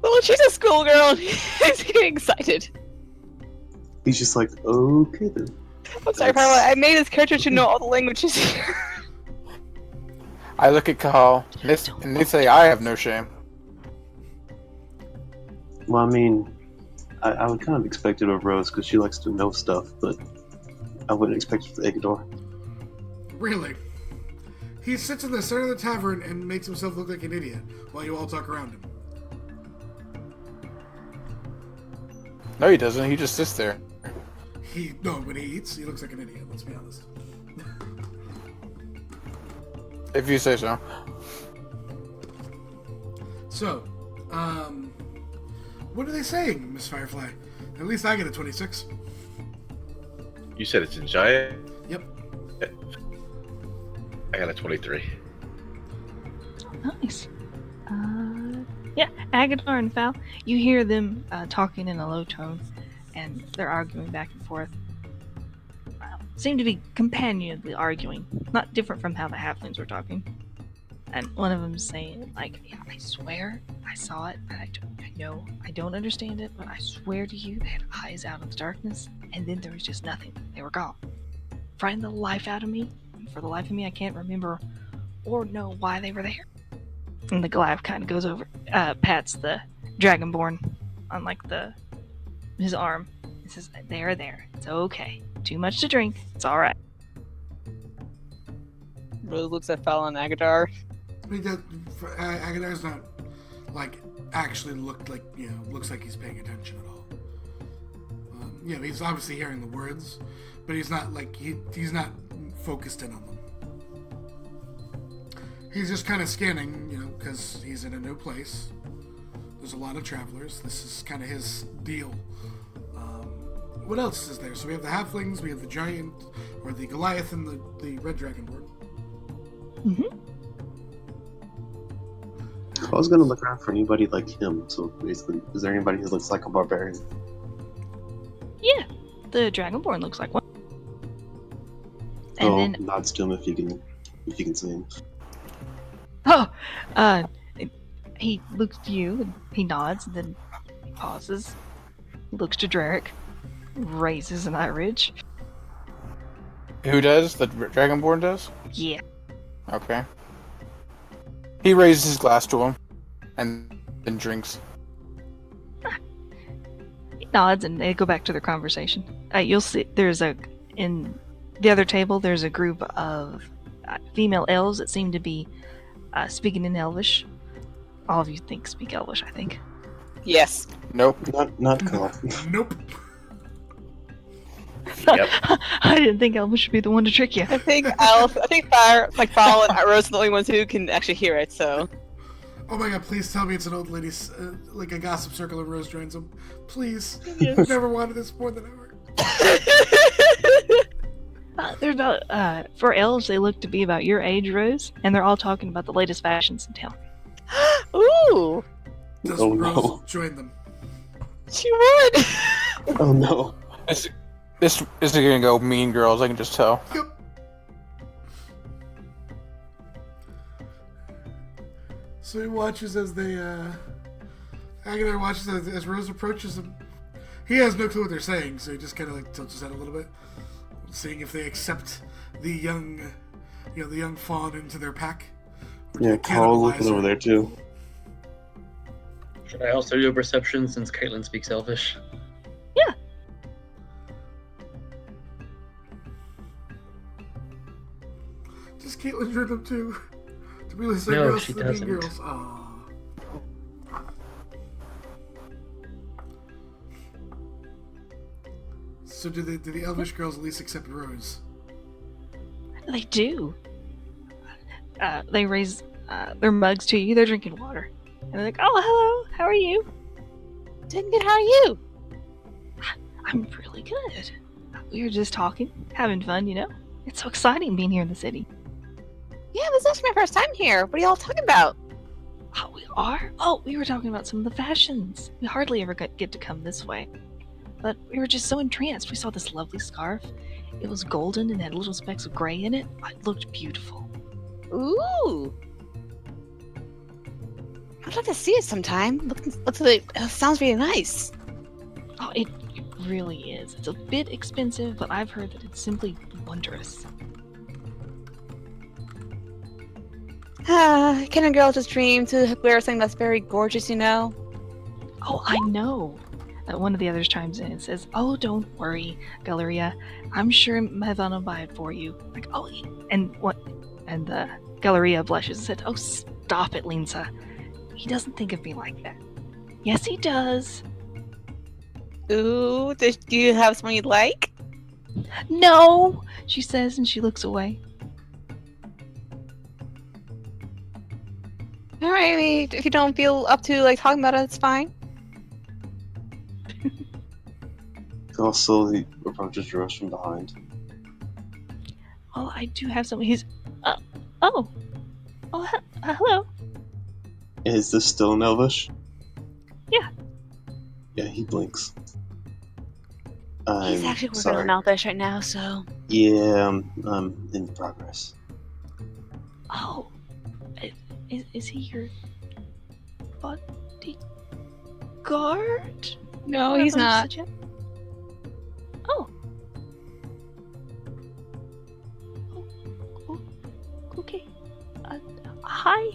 Well, she's a schoolgirl. She's getting excited. He's just like, okay then. I'm sorry, Paolo. I made this character to know all the languages here. I look at Kahal, and they say I have no shame. Well, I mean, I would kind of expect it of Rose because she likes to know stuff, but I wouldn't expect it for Igador. Really? He sits in the center of the tavern and makes himself look like an idiot while you all talk around him. No, he doesn't. He just sits there. When he eats, he looks like an idiot, let's be honest. If you say so. So, what are they saying, Miss Firefly? At least I get a 26. You said it's in giant? Yep. I got a 23. Nice. Yeah, Agadar and Val, you hear them talking in a low tone, and they're arguing back and forth. Seem to be companionably arguing, not different from how the halflings were talking. And one of them's saying, like, yeah, I swear I saw it, but I don't understand it, but I swear to you, they had eyes out of the darkness, and then there was just nothing. They were gone. Frightened the life out of me, and for the life of me, I can't remember or know why they were there. And the Goliath kind of goes over, pats the Dragonborn on, like, his arm. He says, they're there. It's okay. Too much to drink. It's alright. Rose looks at Fal and Agadar. I mean, Agadar's not, like, actually looks like he's paying attention at all. He's obviously hearing the words, but he's not, like, he's not focused in on them. He's just kind of scanning, because he's in a new place. There's a lot of travelers. This is kind of his deal. What else is there? So we have the halflings, we have the giant, or the Goliath, and the red dragonborn. Mm-hmm. I was gonna look around for anybody like him, so basically, is there anybody who looks like a barbarian? Yeah, the Dragonborn looks like one. And Oh, then, nods to him if you can see him. oh, uh, he looks to you and he nods and then he pauses, looks to Drerick, raises an eyebridge. Who does? The Dragonborn does? Yeah. Okay. He raises his glass to him and then drinks. He nods and they go back to their conversation. You'll see in the other table, there's a group of female elves that seem to be speaking in Elvish. All of you speak Elvish, I think. Yes. Nope. Not Carl. Nope. Yep. I didn't think Elvish would be the one to trick you. I think Fire, like Fall and Rose are the only ones who can actually hear it. So. Oh my god, please tell me it's an old lady's, like a gossip circle and Rose joins them. Please. Yes. I've never wanted this more than ever. They're about, for elves, they look to be about your age, Rose, and they're all talking about the latest fashions in town. Ooh, Does Oh, Rose no. join them? she would. Oh no. This is gonna go Mean Girls, I can just tell. Yep. So he watches as they, Aguilar watches as Rose approaches him. He has no clue what they're saying, so he just kind of like tilts his head a little bit, seeing if they accept the young fawn into their pack. Or do Yeah, they Carl cannibalize looking over her? there too. Should I also do a perception since Caitlin speaks Elvish? Does Caitlyn join them too? To be listening No, girls she to the mean doesn't. girls. Aww. So do the Elvish girls at least accept Rose? They do. They raise their mugs to you. They're drinking water. And they're like, oh, hello. How are you? Doing good. How are you? I'm really good. We were just talking, having fun, you know? It's so exciting being here in the city. Yeah, this is actually my first time here. What are y'all talking about? Oh, we are? Oh, we were talking about some of the fashions. We hardly ever get to come this way. But we were just so entranced. We saw this lovely scarf. It was golden and had little specks of gray in it. It looked beautiful. Ooh. I'd like to see it sometime. Looks like it sounds really nice. Oh, it really is. It's a bit expensive, but I've heard that it's simply wondrous. Can a girl just dream to wear something that's very gorgeous, you know? Oh, I know. One of the others chimes in and says, oh, don't worry, Galleria. I'm sure Mavan will buy it for you. Like, oh, and what? And Galleria blushes and said, oh, stop it, Linsa. He doesn't think of me like that. Yes, he does. Ooh, do you have someone you'd like? No, she says, and she looks away. Alright, if you don't feel up to like talking about it, it's fine. Carl slowly approaches Rose from behind. Well, I do have something. He's, oh, hello. Is this still in Elvish? Yeah. Yeah, he blinks. He's actually working on Elvish right now, so. Yeah, I'm in progress. Oh, is he your bodyguard? No, he's not. Oh. Okay. Hi.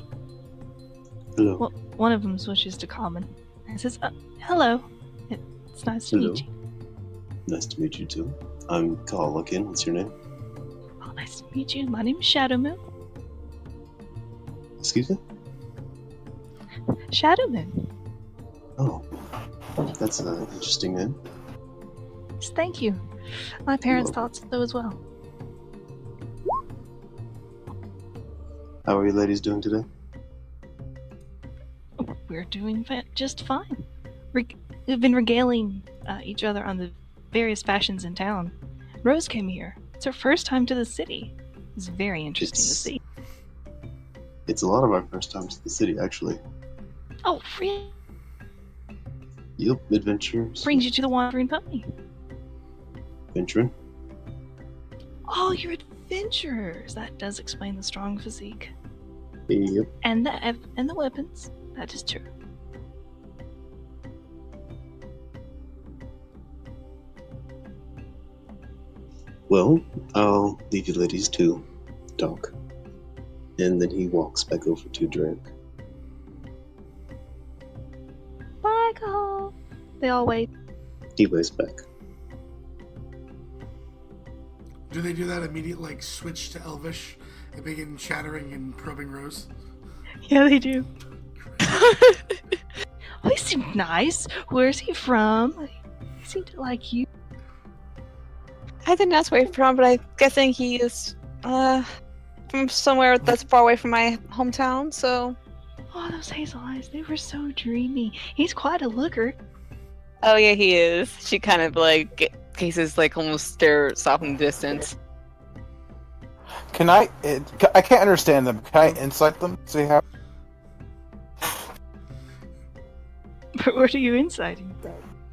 Hello. Well, one of them switches to common and says, hello. It's nice to Hello. meet you. Nice to meet you too. I'm Carl again. What's your name? Oh, nice to meet you. My name is Shadow Moon. Excuse me? Shadow Moon. Oh, that's an interesting name. Yes, thank you. My parents thought so as well. How are you ladies doing today? We're doing just fine. We've been regaling each other on the various fashions in town. Rose came here. It's her first time to the city. It's very interesting to see. It's a lot of our first times to the city, actually. Oh, really? Yep, adventures. Brings you to the Wandering Pony. Adventuring. Oh, you're adventurers. That does explain the strong physique. Yep. And the weapons. That is true. Well, I'll leave you ladies to talk. And then he walks back over to drink. Bye, Cole. They all wait. He waves back. Do they do that immediate, like, switch to Elvish and begin chattering and probing Rose? Yeah, they do. Oh, he seemed nice. Where's he from? He seemed to like you. I didn't ask where he's from, but I'm guessing he is from somewhere that's far away from my hometown, so... Oh, those hazel eyes, they were so dreamy. He's quite a looker. Oh yeah, he is. She kind of like cases like almost stares off in the distance. Can I can't understand them. Can I insight them? See how? What are you inciting?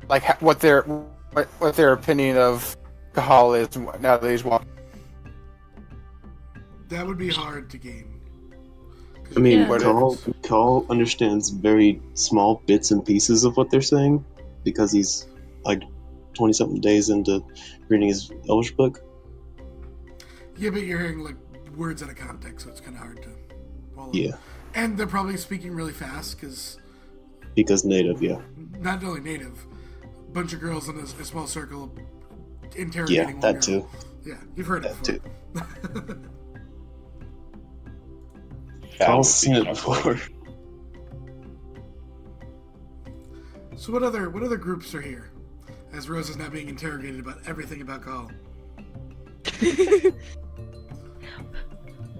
Like what their opinion of Kahal is now that he's walking. That would be hard to gain. I mean, Yeah. Call understands very small bits and pieces of what they're saying because he's like 20-something days into reading his Elvish book. Yeah, but you're hearing, like, words out of context, so it's kind of hard to follow. Yeah, And they're probably speaking really fast, because native, yeah. not only native, a bunch of girls in a small circle Yeah, interrogating one that girl. too. Yeah, you've heard it That before. That would Call's be seen it something. before. So what other groups are here? As Rose is now being interrogated about everything about Call.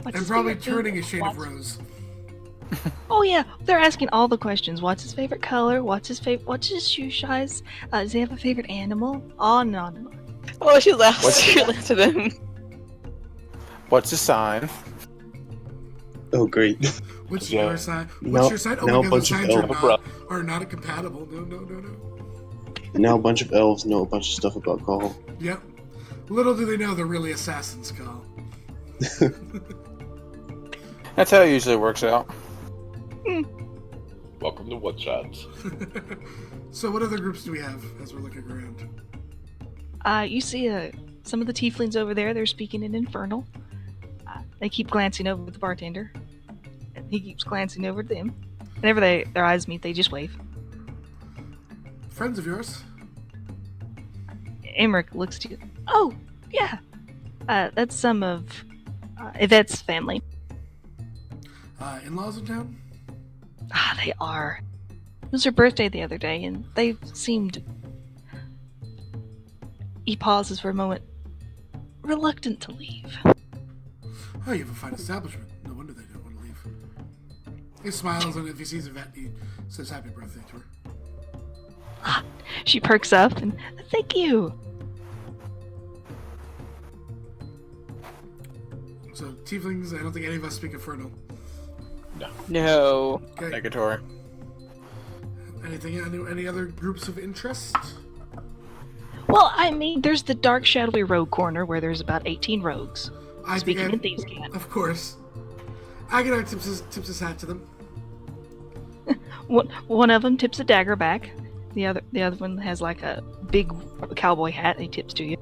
What's And his probably favorite food? turning a shade of What's- Rose. Oh yeah, they're asking all the questions. What's his favorite color? What's his shoe size? Does he have a favorite animal? On and on and on. Oh, she laughs. What's- She laughs at them. What's his sign? Oh, great. What's Yeah. your sign? Now- What's your sign? Oh now a my god, the bunch of signs elves. are not compatible. No. And now a bunch of elves know a bunch of stuff about Call. Yep. Little do they know they're really assassins, Call. That's how it usually works out. Welcome to One Shots. So what other groups do we have as we're looking around? You see some of the tieflings over there. They're speaking in Infernal. They keep glancing over at the bartender. And he keeps glancing over at them. Whenever their eyes meet, they just wave. Friends of yours? Emmerich looks to you. Oh, yeah. That's some of Yvette's family. In-laws in town? Ah, they are. It was her birthday the other day, and they seemed... He pauses for a moment, reluctant to leave. Oh, you have a fine establishment. No wonder they don't want to leave. He smiles, and if he sees Yvette, he says happy birthday to her. She perks up, and thank you. So, tieflings, I don't think any of us speak Infernal. No. Okay. Negatory. Any other groups of interest? Well, I mean, there's the dark, shadowy rogue corner where there's about 18 rogues. I think Speaking in thieves' cant. Of course. Agadar tips his hat to them. One of them tips a dagger back. The other one has like a big cowboy hat. He tips to you.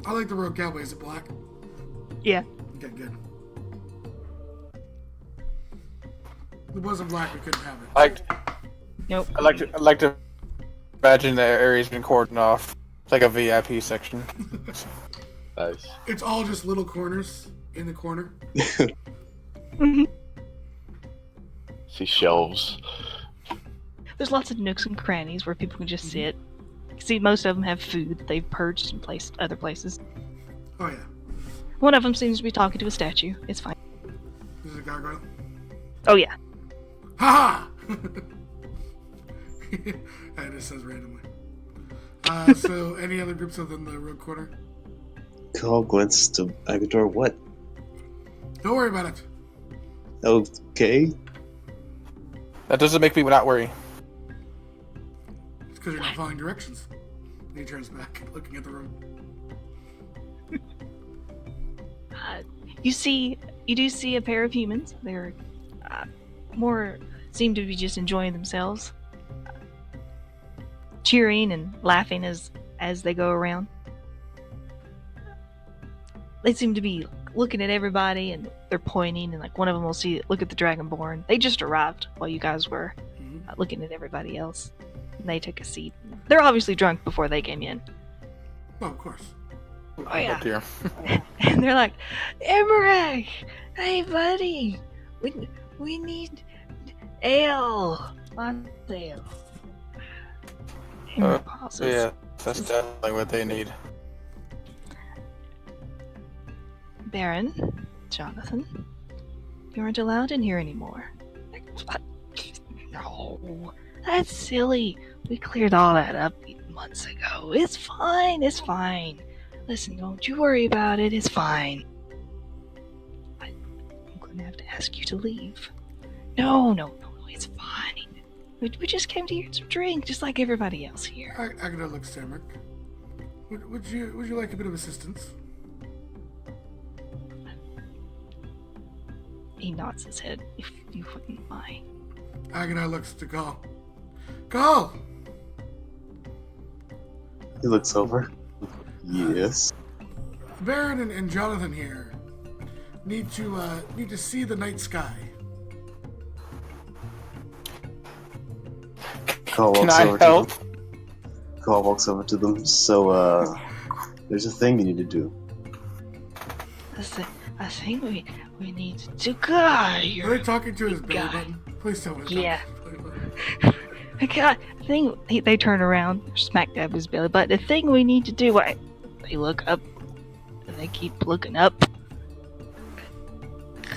I like the rogue cowboy. Is it black? Yeah. Okay, good. If it wasn't black, we couldn't have it. Nope. I'd like to imagine the area's been cordoned off. It's like a VIP section. Nice. It's all just little corners in the corner. Mhm. See shelves. There's lots of nooks and crannies where people can just sit. See, most of them have food that they've purged and placed other places. Oh yeah. One of them seems to be talking to a statue. It's fine. This is a gargoyle. Oh yeah. Ha ha! It just says randomly. So, any other groups other than the rogue corner? Call glances to Agador. What? Don't worry about it. Okay. That doesn't make me not worry. It's because you're not following directions. And he turns back, looking at the room. You do see a pair of humans. They're more seem to be just enjoying themselves, cheering and laughing as they go around. They seem to be looking at everybody and they're pointing, and like one of them will look at the Dragonborn. They just arrived while you guys were looking at everybody else. And they took a seat. They're obviously drunk before they came in. Oh, of course. Oh yeah. Oh, dear. And they're like, Emmerich, hey buddy, we need ale. Lots of ale. Emmerich pauses. Yeah, that's definitely what they need. Baron, Jonathan, you aren't allowed in here anymore. No, that's silly. We cleared all that up months ago. It's fine, it's fine. Listen, don't you worry about it, it's fine. I'm going to have to ask you to leave. No, it's fine. We just came to get some drink, just like everybody else here. Agatha looks to Emmerich. Would you like a bit of assistance? He nods his head, if you wouldn't mind. Agatha looks to Gall. Gall! He looks over. Yes. Baron and Jonathan here need to see the night sky. Can I help? Call walks over to them. So, there's a thing you need to do. I think we need to go. Are they talking to his belly button? Please tell me. Yeah. God, the thing they turn around, smack dab his belly. But the thing we need to do, they look up, and they keep looking up.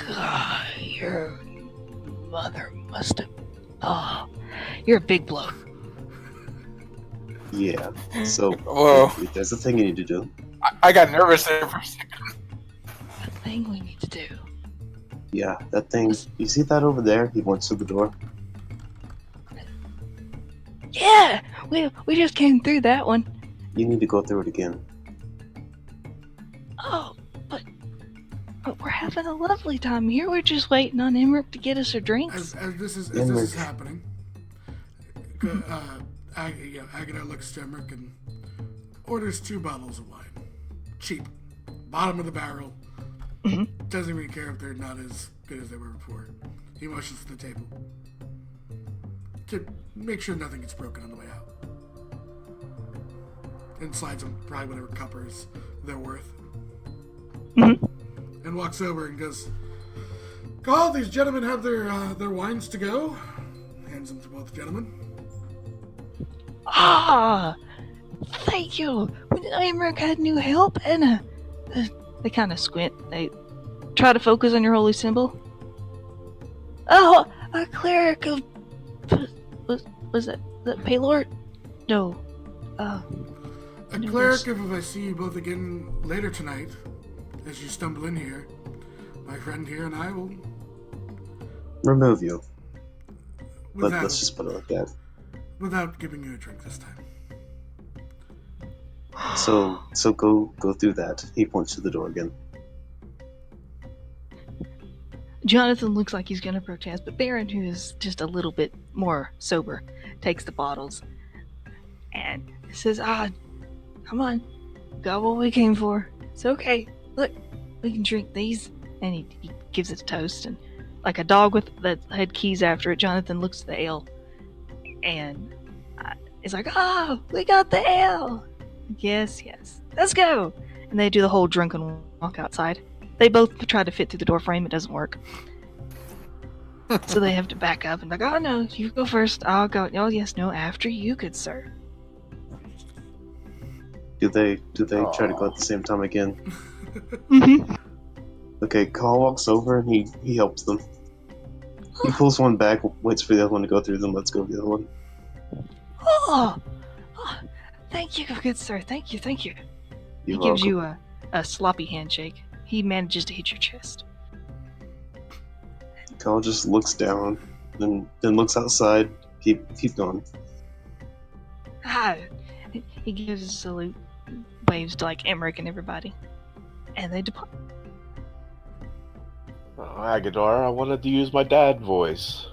God, your mother must have. Oh, you're a big blow. Yeah. So, Whoa. there's a thing you need to do. I got nervous there for a second. The thing we need to do. Yeah, that thing. You see that over there? He points to the door. Yeah, we just came through that one. You need to go through it again. Oh, but we're having a lovely time here. We're just waiting on Emmerich to get us our drinks. As this is happening, Agatha looks to Emmerich and orders 2 bottles of wine. Cheap. Bottom of the barrel. Mm-hmm. Doesn't really care if they're not as good as they were before. He motions to the table to make sure nothing gets broken on the way out. And slides them probably whatever cuppers they're worth. Mm-hmm. And walks over and goes, "Call, these gentlemen have their wines to go." Hands them to both gentlemen. Ah, thank you. Emmerich had new help, and they kind of squint. They try to focus on your holy symbol. Oh, a cleric of was that Paylord? No. A cleric, if I see you both again later tonight, as you stumble in here, my friend here and I will Remove you. But without, let's just put it like that. without giving you a drink this time. So go through that. He points to the door again. Jonathan looks like he's gonna protest, but Baron, who is just a little bit more sober, takes the bottles and says, come on, got what we came for. It's okay. Look, we can drink these. And he gives it a toast, and like a dog that had keys after it, Jonathan looks at the ale and is like, we got the ale. Yes, let's go. And they do the whole drunken walk outside. They both try to fit through the door frame. It doesn't work. So they have to back up and like, oh no, you go first. I'll go. Oh yes, no, after you, good sir. Do they try to go at the same time again? Mm-hmm. Okay, Carl walks over and he helps them. He pulls one back, waits for the other one to go through, then let's go the other one. Oh, thank you, good sir. Thank you. You're He gives you a sloppy handshake. He manages to hit your chest. Carl just looks down, then looks outside. Keep going. He gives a salute, waves to like Emmerich and everybody, and they depart. Oh, Agador, I wanted to use my dad voice.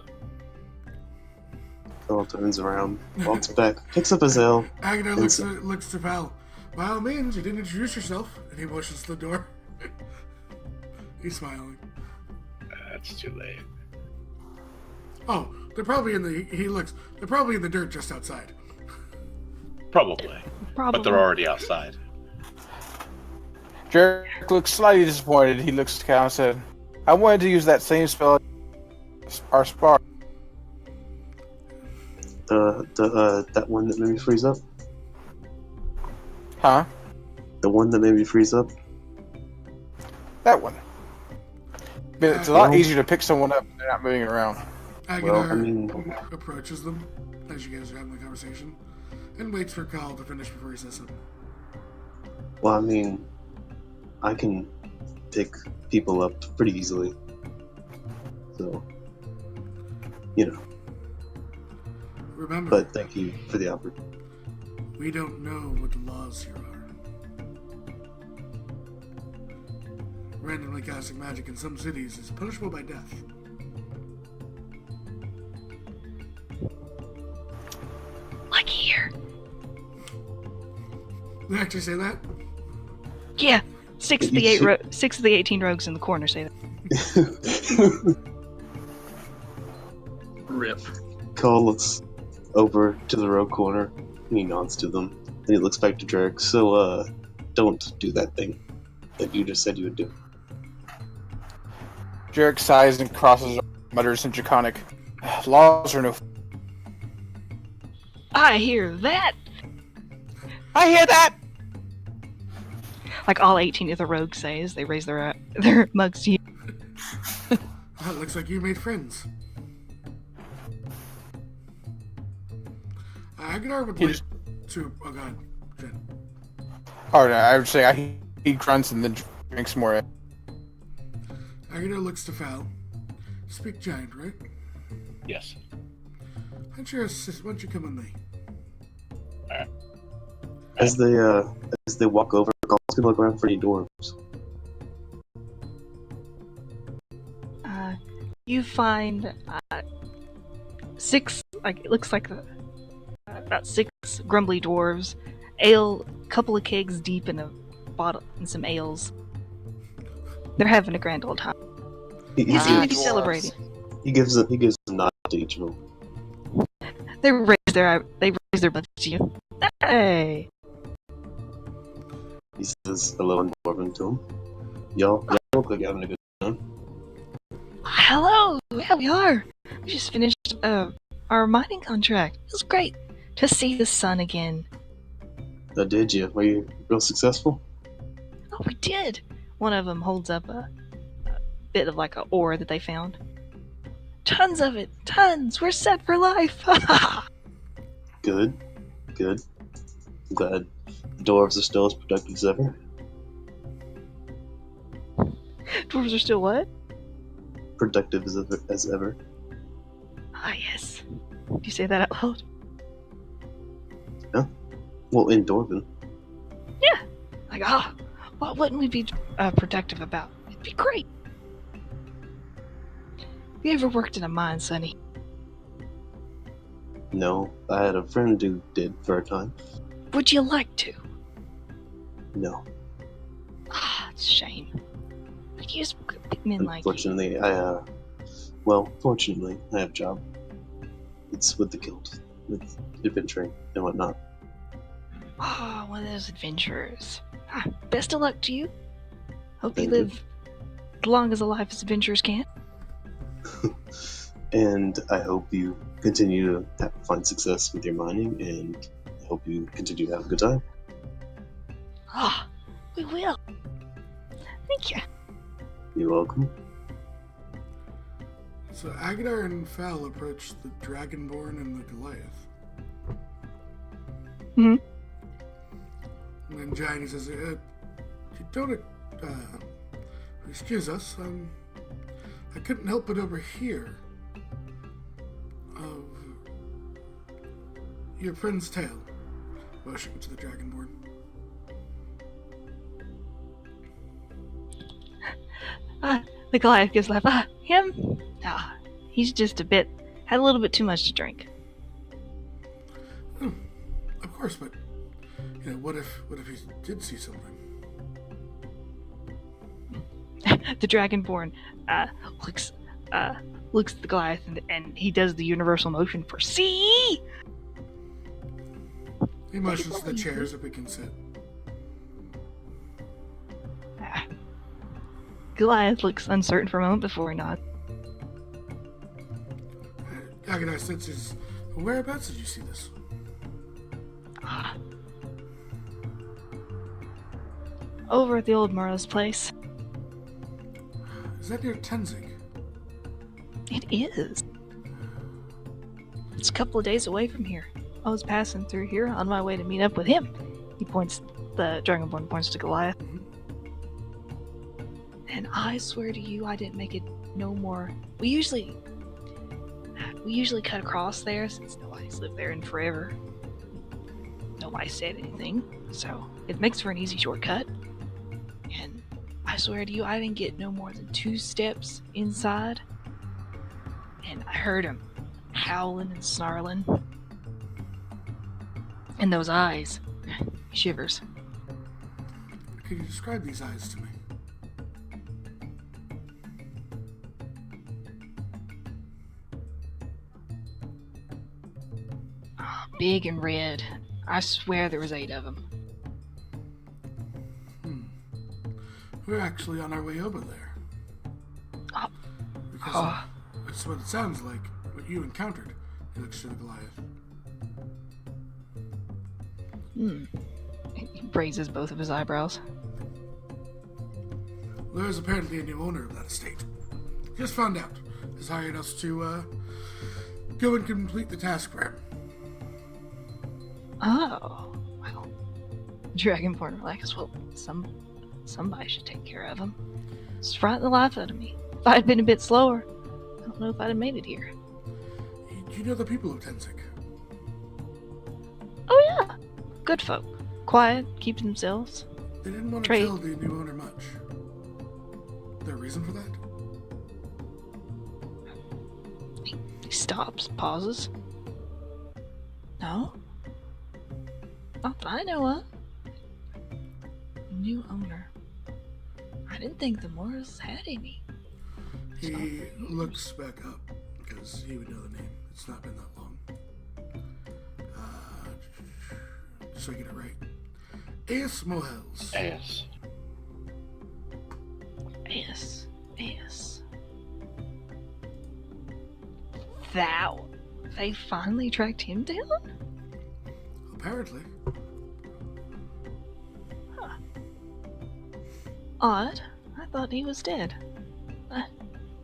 Phil turns around, walks back, picks up his ale, Agador and looks to Val. By all means, you didn't introduce yourself. And he motions to the door. He's smiling. That's too late. Oh, they're probably in the. He looks. They're probably in the dirt just outside. Probably. Probably. But they're already outside. Jarek looks slightly disappointed. He looks to Cal and said, I wanted to use that same spell our spar. that one that made me freeze up? Huh? The one that made me freeze up? That one. But it's a lot easier to pick someone up when they're not moving around. Agador approaches them as you guys are having the conversation and waits for Kyle to finish before he says something. Well, I mean, I can pick people up pretty easily. So, you know. Remember, But thank you for the offer. we don't know what the laws here are. Randomly casting magic in some cities is punishable by death. Like here. They actually say that? Yeah. Six of the 18 rogues in the corner say that. Rip. Cole looks over to the row corner and he nods to them. And he looks back to Jarek. So, don't do that thing that you just said you would do. Jarek sighs and crosses, mutters in Draconic. Laws are no. I hear that. I hear that. Like all 18 of the rogues say as they raise their mugs to you. Oh, it looks like you made friends. Agador would like to... Oh, God. Jen. Oh, no, I would say he grunts and then drinks more. Agador looks to Val. Speak giant, right? Yes. Why don't you come with me? Alright. As they walk over, Cole's gonna look around for any dwarves. You find 6, like it looks like about 6 grumbly dwarves, ale, couple of kegs deep in a bottle and some ales. They're having a grand old time. He You seem to be gives, celebrating. he gives a nod to each of them. They raise their butts to you. Hey. He says hello in Dwarven to him. Y'all look like you're having a good time. Hello. Yeah, we are. We just finished our mining contract. It was great to see the sun again. Did you? Were you real successful? Oh, we did. One of them holds up a bit of like a ore that they found. Tons of it. Tons. We're set for life. Good. I'm glad the dwarves are still as productive as ever. Dwarves are still what? Productive as ever. Ah, yes. Do you say that out loud? Yeah. Well, in Dwarven. Yeah. Like, what wouldn't we be productive about? It'd be great. You ever worked in a mine, Sonny? No, I had a friend who did for a time. Would you like to? No. Ah, it's a shame. We could use big men like you. Unfortunately, fortunately, I have a job. It's with the guild, with adventuring and whatnot. Ah, one of those adventurers. Ah, best of luck to you. Hope you Thank you. live as long as a life as adventurers can. And I hope you continue to find success with your mining, and I hope you continue to have a good time. Ah, we will. Thank you. You're welcome. So Agador and Val approach the Dragonborn and the Goliath. Mhm. And then Giant says, you don't, excuse us, I couldn't help but overhear of your friend's tale, motioning to the Dragonborn. The Goliath gives a laugh. Him? Ah, he's just had a little bit too much to drink. Of course, but what if he did see something? The Dragonborn looks at the Goliath and he does the universal motion for see. He motions to the chairs that we can sit. Goliath looks uncertain for a moment before he nods. Agadai senses. Whereabouts did you see this? Over at the old Murrow's place. Is that near Tenzing? It is. It's a couple of days away from here. I was passing through here on my way to meet up with him. The Dragonborn points to Goliath. Mm-hmm. And I swear to you, I didn't make it no more. We usually cut across there since nobody's lived there in forever. Nobody said anything, so it makes for an easy shortcut. And I swear to you, I didn't get no more than 2 steps inside, and I heard him howling and snarling. And those eyes, he shivers. Can you describe these eyes to me? Big and red. I swear there was 8 of them. We're actually on our way over there. Because that's what it sounds like, what you encountered. He looks to the Goliath. He raises both of his eyebrows. There is apparently a new owner of that estate. Just found out. Has hired us to go and complete the task for him. Oh, well. Dragonborn relaxes. Well, somebody should take care of him. It's frightening the life out of me. If I had been a bit slower, I don't know if I'd have made it here. Do you know the people of Tenzing? Oh yeah, good folk. Quiet, keep to themselves. They didn't want to Trade. tell the new owner much. There a reason for that? He stops, pauses. No? Not that I know of. New owner. I didn't think the Morris had any. He looks back up, because he would know the name. It's not been that long. Just so I get it right. Aes Mohels. Ass. Yes. Thou. They finally tracked him down? Apparently. Odd. I thought he was dead.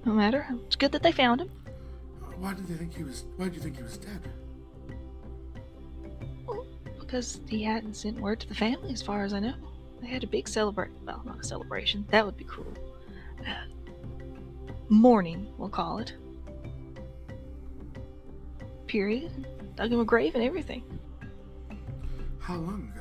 No matter. It's good that they found him. Why did you think he was dead? Well, because he hadn't sent word to the family, as far as I know. They had a big celebration. Well, not a celebration. That would be cruel. Mourning, we'll call it. Period. Dug him a grave and everything. How long ago?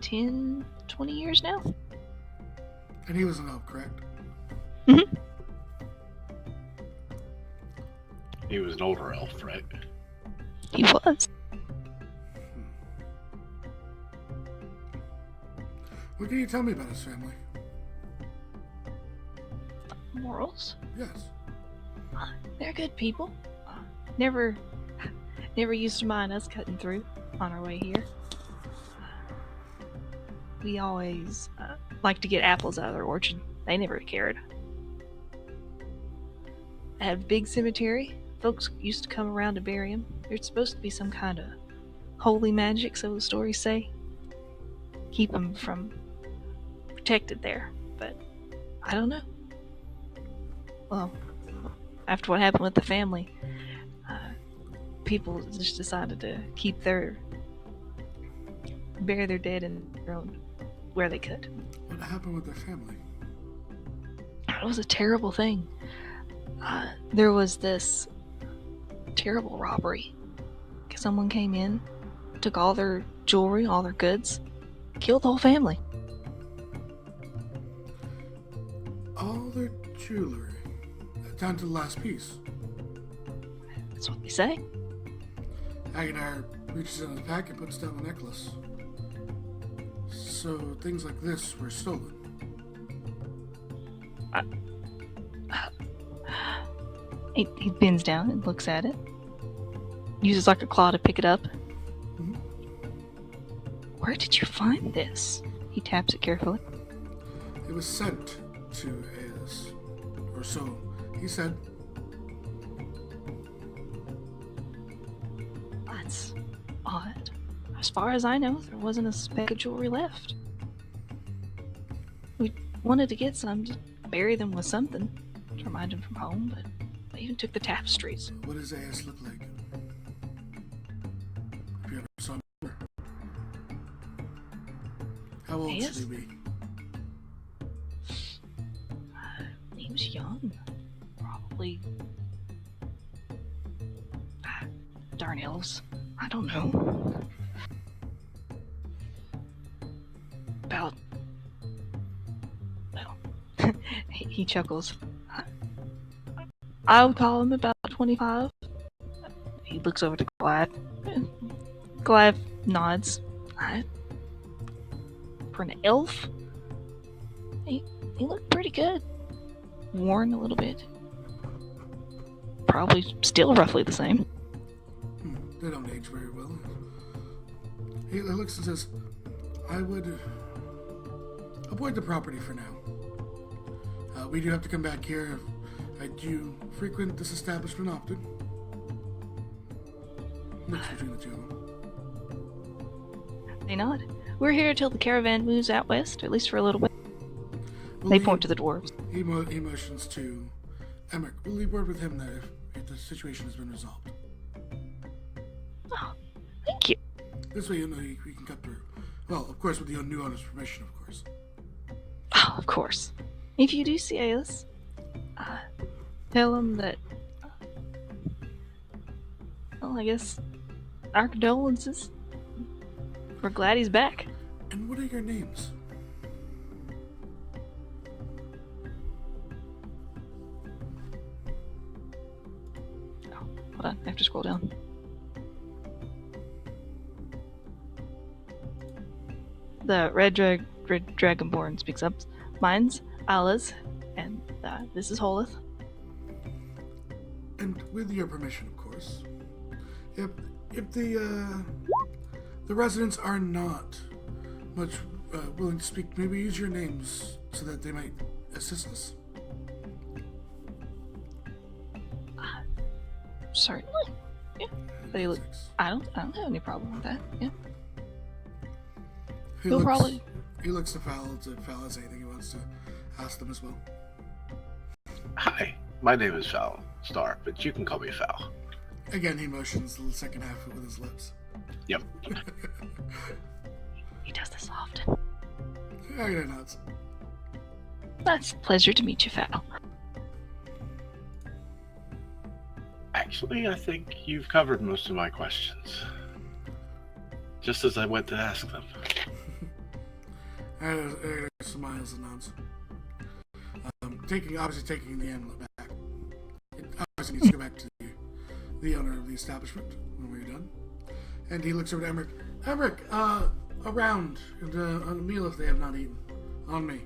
10, 20 years now? And he was an elf, correct? Mm-hmm. He was an older elf, right? He was. What can you tell me about his family? Morals? Yes. They're good people. Never used to mind us cutting through on our way here. We always like to get apples out of their orchard. They never cared. I have a big cemetery. Folks used to come around to bury him. There's supposed to be some kind of holy magic, so the stories say. Keep him from protected there, but I don't know. Well, after what happened with the family, people just decided to bury their dead in their own where they could. What happened with their family? It was a terrible thing. There was this terrible robbery. Someone came in, took all their jewelry, all their goods, killed the whole family. All their jewelry, down to the last piece. That's what they say. Agadar reaches in his pack and puts down the necklace. So things like this were stolen. He bends down and looks at it. Uses like a claw to pick it up. Mhm. Where did you find this? He taps it carefully. It was sent to Aeus. Or so he said. That's odd. As far as I know, there wasn't a speck of jewelry left. We wanted to get some to bury them with something to remind him from home, but they even took the tapestries. What does Aeus look like? If you ever saw him. How old Aeus? should he be? He was young. Probably. Darn elves. I don't know. About. Well. He chuckles. I would call him about 25. He looks over to Glad. Glad nods. For an elf, he looked pretty good. Worn a little bit. Probably still roughly the same. They don't age very well. He looks and says, I would avoid the property for now. We do have to come back here. I do frequent this establishment often. Mix between the two of them. They nod. We're here till the caravan moves out west, at least for a little bit. They point to the dwarves. He motions to Emmerich. We'll leave word with him that if the situation has been resolved. Oh, thank you. This way you'll know we can cut through. Well, of course, with the new owner's permission, of course. Oh, of course. If you do see Aeus, tell him that. Well, I guess our condolences. We're glad he's back. And what are your names? Oh, hold on, I have to scroll down. The red dragonborn speaks up. Mine's Alice, and this is Holith. And with your permission, of course. If the residents are not much willing to speak, maybe use your names so that they might assist us. Certainly. Yeah. But he I don't have any problem with that. Yeah. He'll probably. He looks to Fowl if Fowl has anything he wants to ask them as well. Hi, my name is Fowl Star, but you can call me Fowl. Again, he motions the second half with his lips. Yep. He does this often. I get nods. That's a pleasure to meet you, Fowl. Actually, I think you've covered most of my questions. Just as I went to ask them. Agadar smiles and nods. Obviously taking the amulet back. It obviously needs to go back to the owner of the establishment when we're done. And he looks over to Emmerich. Emmerich, a round and a meal if they have not eaten. On me.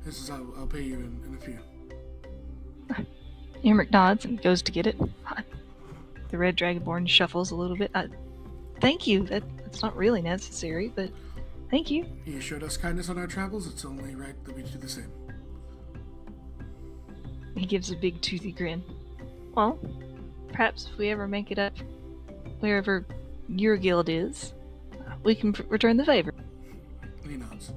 This is how I'll pay you in a few. Emmerich nods and goes to get it. The red dragonborn shuffles a little bit. Thank you. That's not really necessary, but thank you. You showed us kindness on our travels. It's only right that we do the same. He gives a big toothy grin. Well, perhaps if we ever make it up wherever your guild is, we can return the favor. He nods.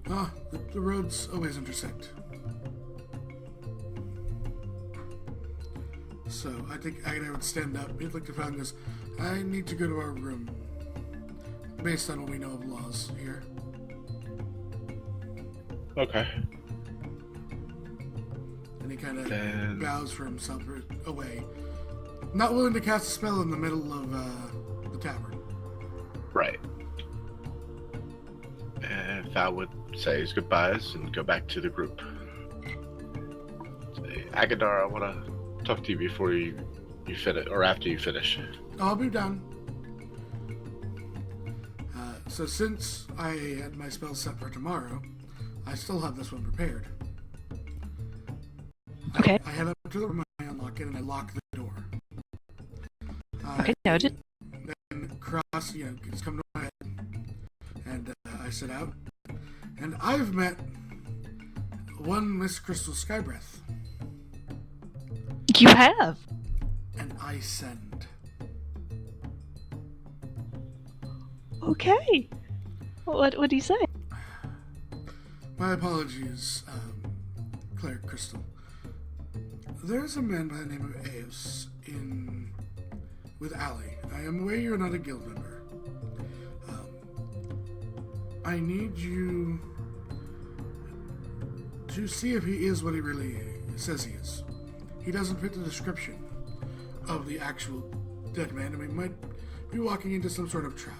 The roads always intersect. So I think Agadar would stand up. He'd look to Fowl and goes, I need to go to our room. Based on what we know of laws here. Okay. And he kind of bows for himself away. Not willing to cast a spell in the middle of the tavern. Right. And Val would say his goodbyes and go back to the group. Say, Agadar, I want to talk to you before you finish, or after you finish. I'll be done. So since I had my spell set for tomorrow, I still have this one prepared. Okay. I head up to the room, I unlock it, and I lock the door. Okay, noted. Then Cross, it's come to my head, and I sit out. And I've met one Miss Crystal Skybreath, You have. and I send. Okay. What do you say? My apologies, Cleric Crystal. There's a man by the name of Aeus with Ali. I am aware you're not a guild member. I need you to see if he is what he really says he is. He doesn't fit the description of the actual dead man, and we might be walking into some sort of trap.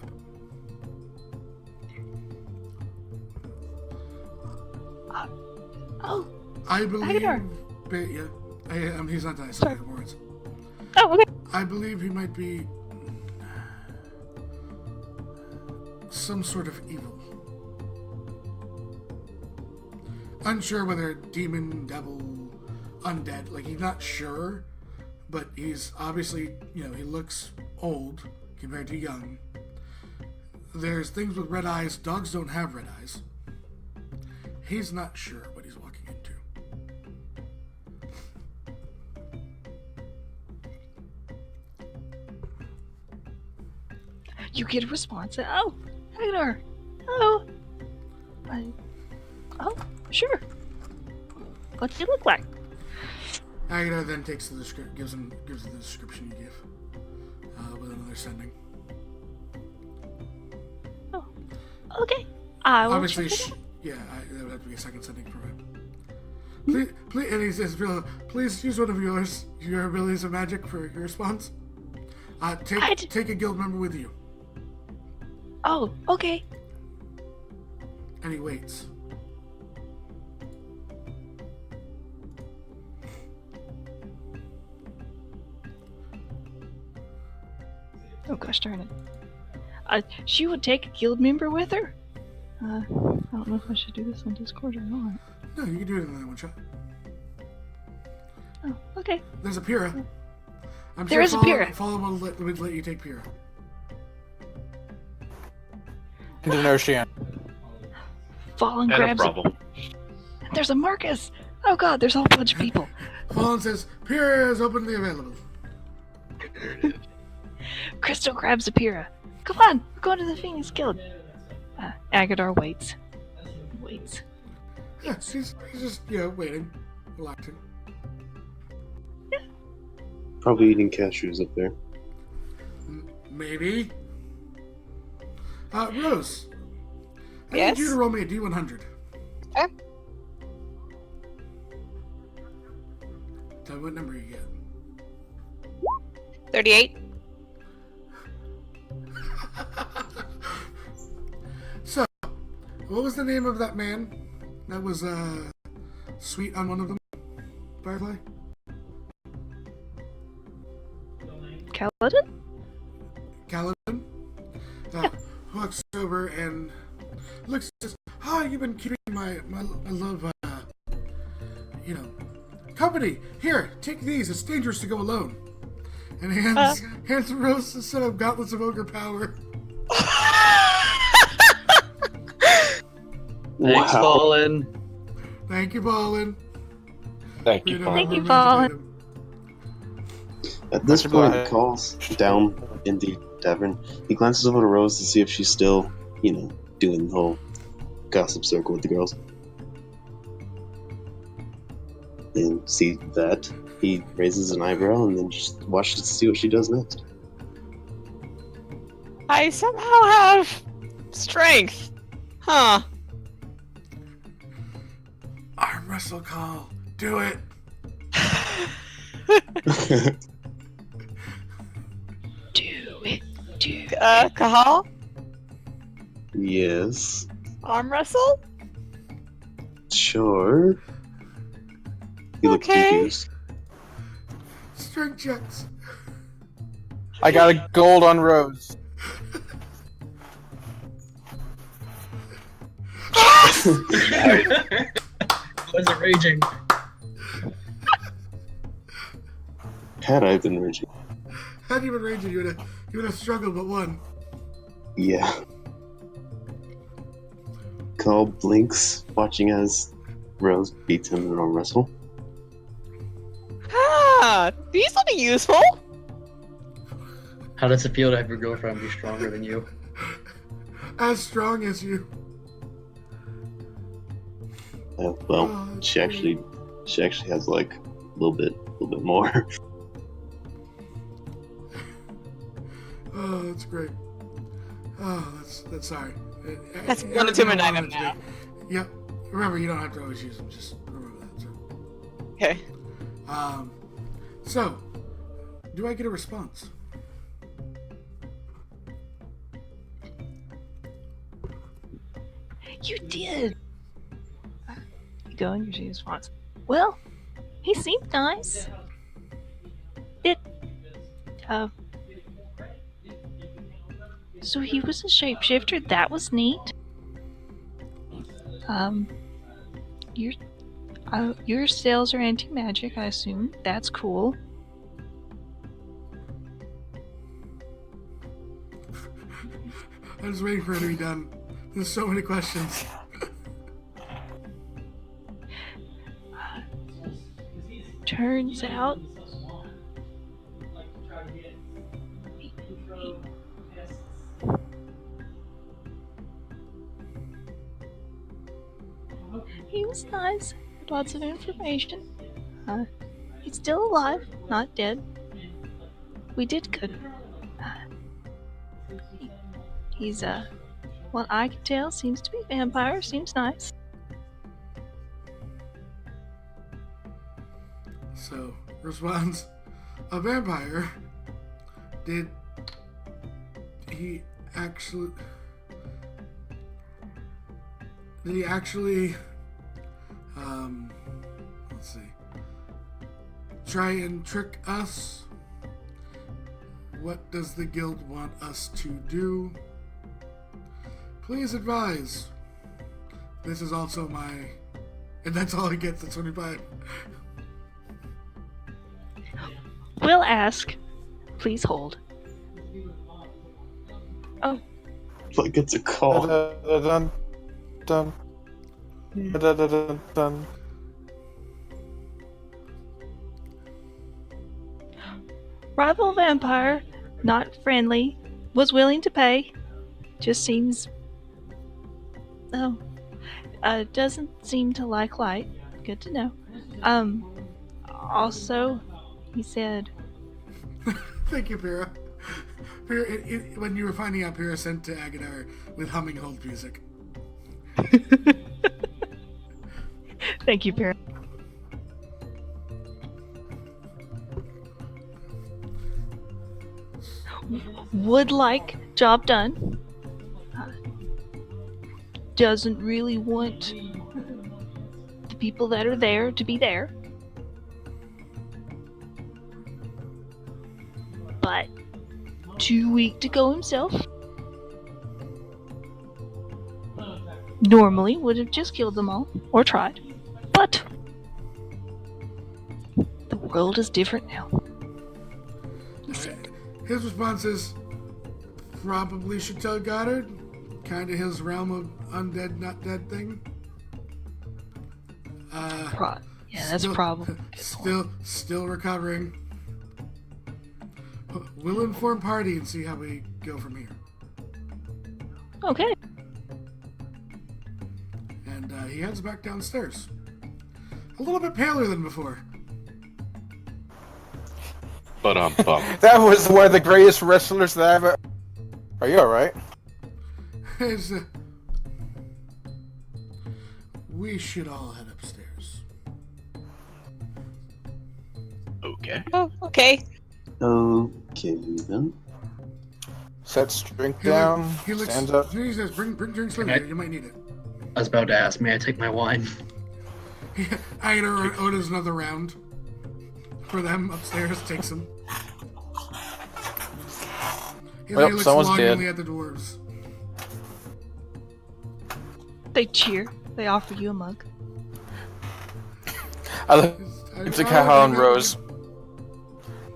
Oh, I believe. Agadar. He's not dying. Sorry, words. oh, okay. I believe he might be some sort of evil. Unsure whether demon, devil, undead. Like, he's not sure, but he's obviously, he looks old compared to young. There's things with red eyes. Dogs don't have red eyes. He's not sure what he's walking into. You get a response. Oh, Agadar. Hello. Oh, sure. What's he look like? Agadar then takes the gives him the description you give with another sending. Oh, okay. I will Obviously, check it out. that would have to be a second sending for him. Please, and he says, please use one of your abilities of magic for your response. Take a guild member with you. Oh, okay. And he waits. Oh gosh darn it. She would take a guild member with her? I don't know if I should do this on Discord or not. No, you can do it in one shot. Oh, okay. There's a Pyrrha. I'm There is a Pyrrha. Follow will let you take Pyrrha. Into an ocean. Fallen And a grabs problem. There's a Marcus! Oh god, there's a whole bunch of people. Fallen says, Pyrrha is openly available. Crystal grabs a Pyrrha. Come on, we're going to the Phoenix Guild. Agadar waits. Waits. Yeah, he's just, waiting, relaxing. Probably eating cashews up there. Maybe. Rose. I Yes? need you to roll me a D100. Okay. Tell me what number you get. 38. So, what was the name of that man that was sweet on one of them? Firefly? Kaladin? Kaladin? Walks over and looks and says, you've been keeping my love, company. Here, take these. It's dangerous to go alone. And hands Rose a set of gauntlets of ogre power. Thanks, Wow. Fallen. Thank you, Ballin. Thank you, Paul. Thank you, Ballin. At this Mr. point, Black. he calls down in the tavern. He glances over to Rose to see if she's still, doing the whole gossip circle with the girls. And see that, he raises an eyebrow and then just watches to see what she does next. I somehow have strength. Huh. Arm wrestle call. Do it. Do it. Do Kahal? Yes. Arm wrestle? Sure. You look Okay. confused. Strength checks. I got a gold on Rose. Was it raging? Had I been raging? Had you been raging, you would have struggled but won. Yeah. Call blinks, watching as Rose beats him in an arm wrestle. Ah, these will be useful. How does it feel to have your girlfriend be stronger than you? As strong as you. Well, Oh, that's she actually has like a little bit more. Oh, that's great. Oh, that's sorry. That's It- one it- attunement it- item it- now. Yep. Remember, you don't have to always use them. Just remember that. Okay. So, do I get a response? You did. You go and you see his response. Well, he seemed nice. So he was a shapeshifter. That was neat. Your your cells are anti-magic, I assume. That's cool. I was waiting for it to be done. There's so many questions. Turns out he was nice. Lots of information. He's still alive, not dead. We did good. He's what I can tell, seems to be a vampire. Seems nice. So, response: a vampire. Did he actually? Let's see. Try and trick us? What does the guild want us to do? Please advise. This is also my... And that's all he gets at 25. We'll ask. Please hold. Oh, Like it's a call. Dun, dun, dun, dun, dun, dun. rival vampire, not friendly, was willing to pay. Just seems... Oh. Doesn't seem to like light. Good to know. Also, he said... Thank you, Pyrrha. Pyrrha, when you were finding out, Pyrrha sent to Agadar with humming hold music. Thank you, Perry. Would like job done. Doesn't really want the people that are there to be there. But too weak to go himself. Normally would have just killed them all, or tried. But the world is different now. He said. His response is, probably should tell Goddard. Kind of his realm of undead, not dead thing. Yeah, that's probably still recovering. We'll inform party and see how we go from here. Okay. And he heads back downstairs. A little bit paler than before. But That was one of the greatest wrestlers that I've ever... Are you alright? It's, we should all head upstairs. okay. Oh, okay. Okay then. Sets drink He, down, he looks. stands up. He says, "Bring drinks with Can I- you. You might need it." I was about to ask, may I take my wine? Agatha orders another round for them upstairs. Takes them. He Well, looks someone's longingly dead. at the dwarves. They cheer. They offer you a mug. I look to Kahal and Rose.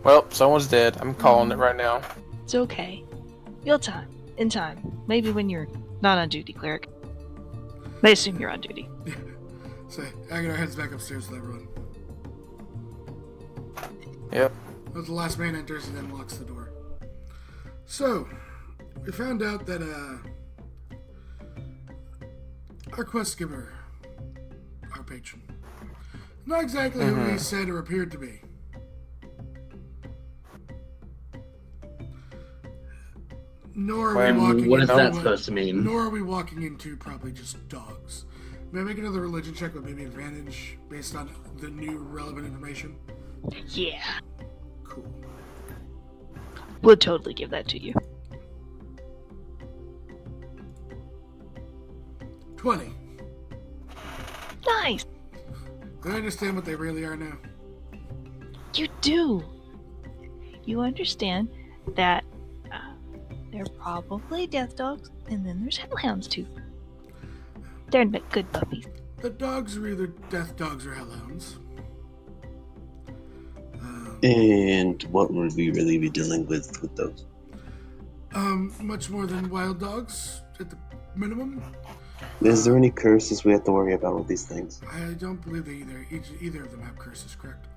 Well, someone's dead. I'm calling it right now. It's okay. You'll time. In time. Maybe when you're not on duty, cleric. They assume you're on duty. So Agadar heads back upstairs with everyone. Yep. But the last man enters and then locks the door. So, we found out that our quest giver, our patron, not exactly who he said or appeared to be. Nor are we walking What is into that supposed to mean? Nor are we walking into probably just dogs. May I make another religion check with maybe advantage based on the new relevant information? Yeah. Cool. Would totally give that to you. 20. Nice! Do I understand what they really are now? You do! You understand that they're probably death dogs, and then there's hellhounds too. They're good puppies. The dogs are either death dogs or hellhounds. And what would we really be dealing with those? Much more than wild dogs, at the minimum. Is there any curses we have to worry about with these things? I don't believe they either of them have curses, correct?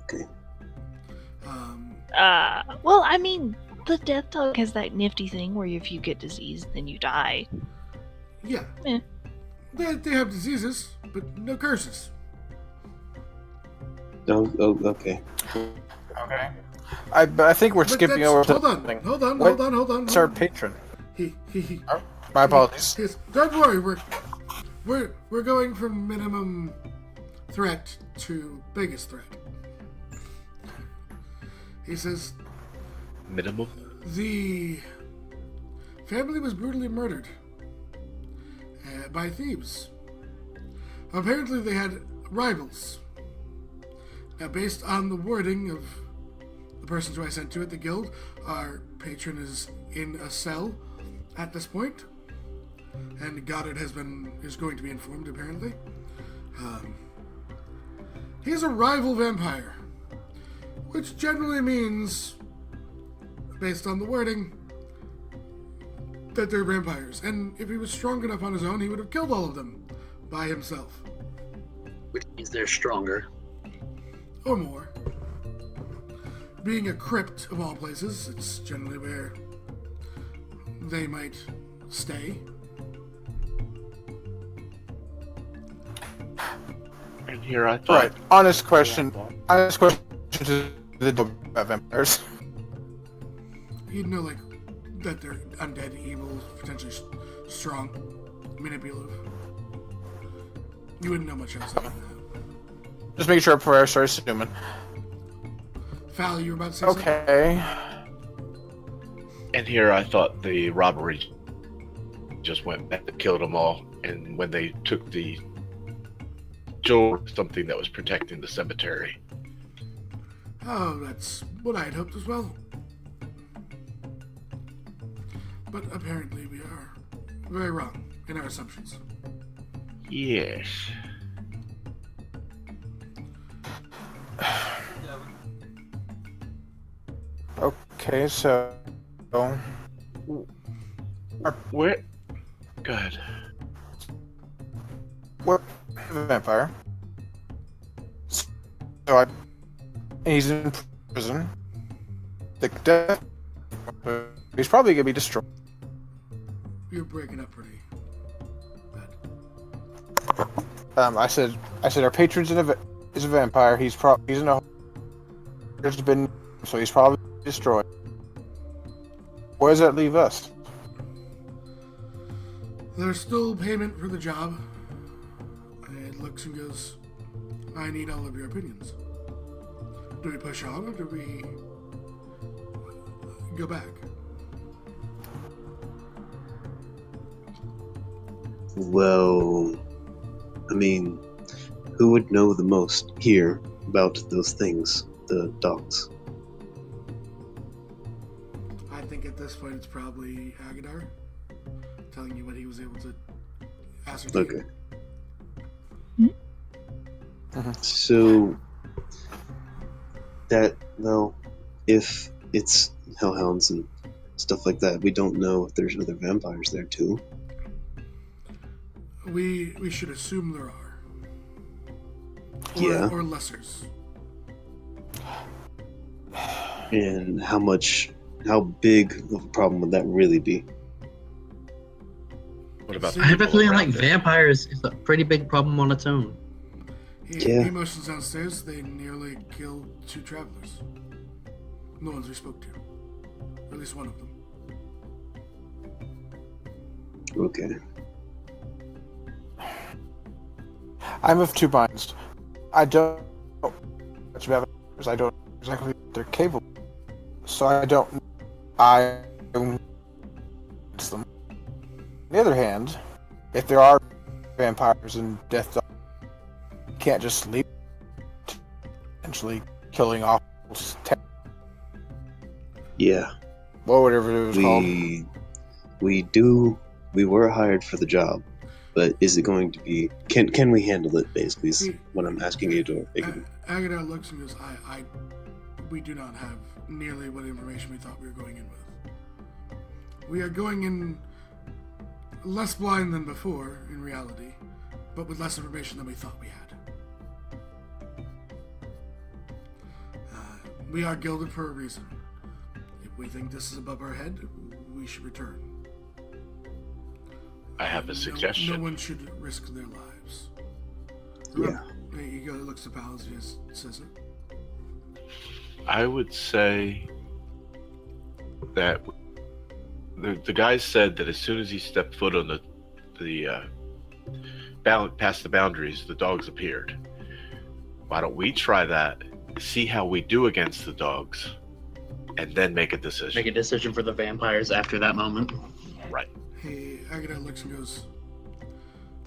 Okay. Well, I mean, the death dog has that nifty thing where if you get disease, then you die. Yeah. Eh. They have diseases, but no curses. Oh, okay. Okay. I think we're But skipping that's- over hold to on, something. hold on, What? hold on. It's our patron. He Oh, my apologies. Yes, don't worry, we're going from minimum threat to biggest threat. He says Minimum? the family was brutally murdered by thieves. Apparently they had rivals. Now, based on the wording of the persons who I sent to it, the guild, our patron is in a cell at this point, and Goddard is going to be informed, apparently. He's a rival vampire, which generally means, based on the wording, that they're vampires. And if he was strong enough on his own, he would have killed all of them by himself. Which means they're stronger. Or more. Being a crypt, of all places, it's generally where they might stay. And here I thought. Right. Honest question. Honest question to the about vampires. You'd know, like, that they're undead, evil, potentially strong, manipulative. You wouldn't know much else than that. Just making sure before I start assuming. Fal, you were about to say something? Okay. And here I thought the robbery just went back and killed them all. And when they took the jewel, something that was protecting the cemetery. Oh, that's what I had hoped as well. But apparently we are very wrong in our assumptions. Yes. Okay, so Where? Good. what vampire? So he's in prison. The death. He's probably gonna be destroyed. You're breaking up pretty bad. I said our patron's is a vampire. He's in a. There's been so he's probably destroyed. Where does that leave us? There's still payment for the job. It looks and goes, I need all of your opinions. Do we push on or do we go back? Well, I mean, who would know the most here about those things, the dogs? I think at this point it's probably Agadar telling you what he was able to ascertain. Okay. Mhm. So that, well, if it's hellhounds and stuff like that, we don't know if there's other vampires there too. We should assume there are. Yeah. Or lessers. And how big of a problem would that really be? What about See, I have a people feeling like around it? vampires is a pretty big problem on its own. Yeah. He motions downstairs. They nearly killed 2 travelers. No ones we spoke to. Or at least one of them. Okay. I'm of two minds. I don't know much about vampires. I don't know exactly what they're capable of. So I don't. I against them. On the other hand, if there are vampires and death dogs, you can't just leave potentially killing off Yeah. or whatever it was called. We were hired for the job, but is it going to be? Can we handle it? Basically, is what I'm asking you to. Agadar looks and goes, we do not have nearly what information we thought we were going in with. We are going in less blind than before, in reality, but with less information than we thought we had. We are gilded for a reason. If we think this is above our head, we should return. I have a suggestion. No one should risk their lives. Yeah. He looks to Pal as he says it. I would say that the guy said that as soon as he stepped foot on the past the boundaries, the dogs appeared. Why don't we try that, see how we do against the dogs, and then make a decision? Make a decision for the vampires after that moment. Right. Hey, Agadar looks and goes,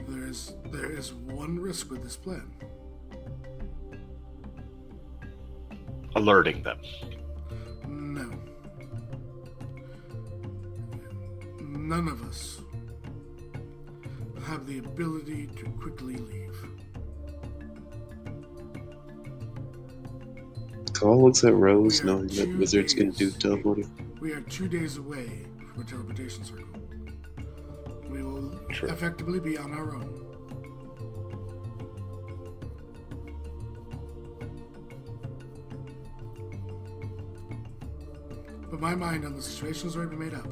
there is one risk with this plan. Alerting them. No. None of us have the ability to quickly leave. Carl looks at Rose, We are knowing that 2 wizards can do days. teleporting. We are 2 days away from a teleportation circle. We will True. effectively be on our own. But my mind on the situation has already been made up.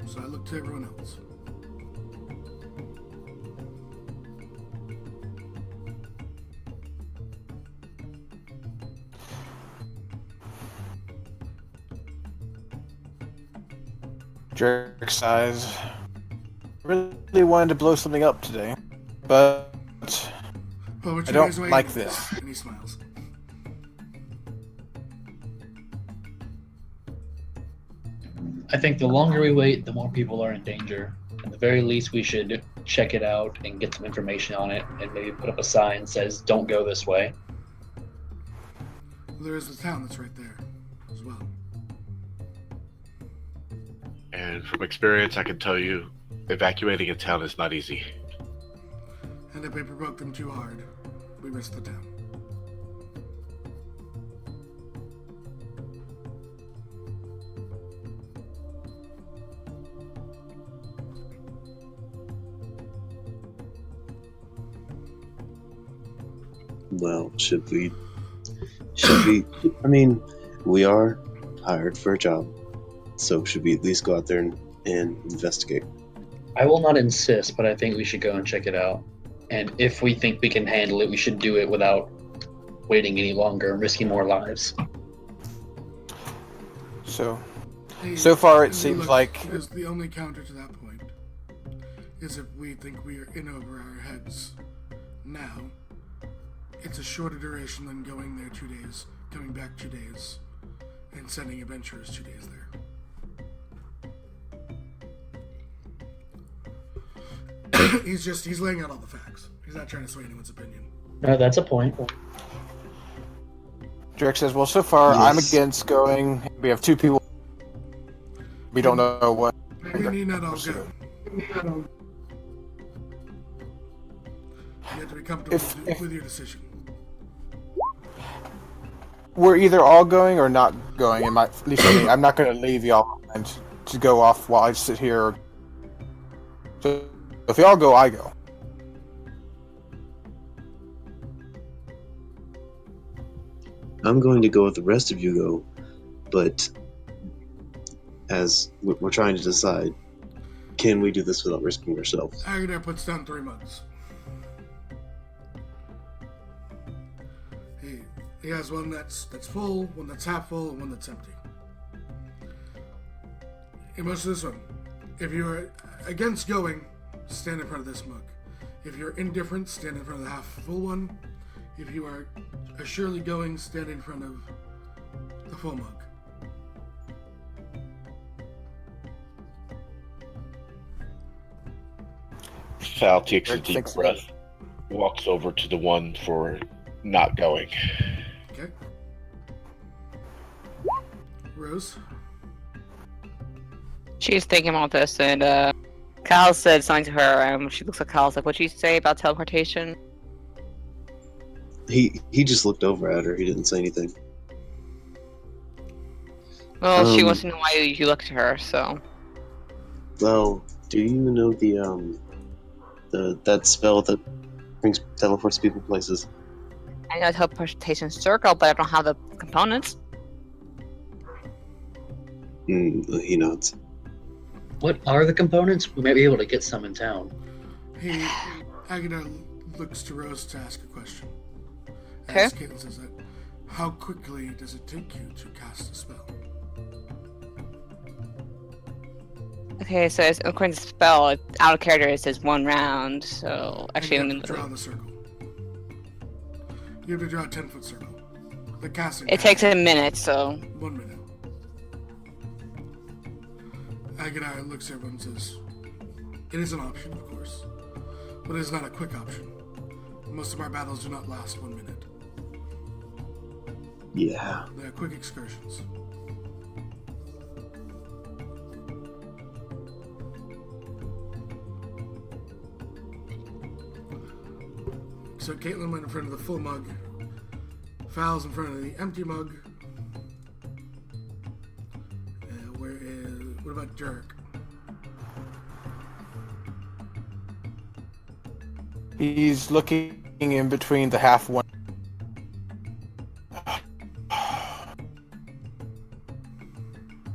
So I look to everyone else. Drake sighs. Really wanted to blow something up today, but Well, we're 2 I don't days away, like this. And he smiles. I think the longer we wait, the more people are in danger. At the very least, we should check it out and get some information on it, and maybe put up a sign that says "Don't go this way." There is a town that's right there as well. And from experience, I can tell you, evacuating a town is not easy. And if we provoke them too hard, we risk the town. Well, should we? I mean, we are hired for a job, so should we at least go out there and investigate? I will not insist, but I think we should go and check it out. And if we think we can handle it, we should do it without waiting any longer and risking more lives. so Hey, So far, it and seems look, like- is the only counter to that point is if we think we are in over our heads now. It's a shorter duration than going there 2 days, coming back 2 days, and sending adventurers 2 days there. he's laying out all the facts. He's not trying to sway anyone's opinion. No, that's a point. Drake says, well, so far, I'm Yes. against going. We have 2 people. We don't know what. We need not all go. You have to be comfortable with your decision. We're either all going or not going. At least for me, I'm not going to leave y'all and to go off while I sit here. So if y'all go, I go. I'm going to go if the rest of you go, but as we're trying to decide, can we do this without risking ourselves? Agadar puts down 3 mugs. He has one that's full, one that's half full, and one that's empty. In most of this one, if you're against going, stand in front of this mug. If you're indifferent, stand in front of the half full one. If you are assuredly going, stand in front of the full mug. Sal takes a Rick deep thinks breath, walks over to the one for not going. Okay. Rose? She's thinking about this, and Kyle said something to her, and she looks at Kyle's like, what'd you say about teleportation? He just looked over at her. He didn't say anything. Well, she wants to know why you looked at her, so. Well, do you know that spell that teleports people places? I know teleportation circle, but I don't have the components. He nods. What are the components? We might be able to get some in town. Agadar looks to Rose to ask a question. Okay. As Caitlin says that, how quickly does it take you to cast a spell? Okay, so it's, according to the spell, out of character it says 1 round, so actually And you have to draw the circle. You have to draw a 10-foot circle. The casting. it takes a minute, so. 1 minute. Agadar looks at everyone and says, it is an option, of course, but it is not a quick option. Most of our battles do not last 1 minute. Yeah. They are quick excursions. So Caitlin went in front of the full mug. Fowl's in front of the empty mug. What about Dirk? He's looking in between the half one.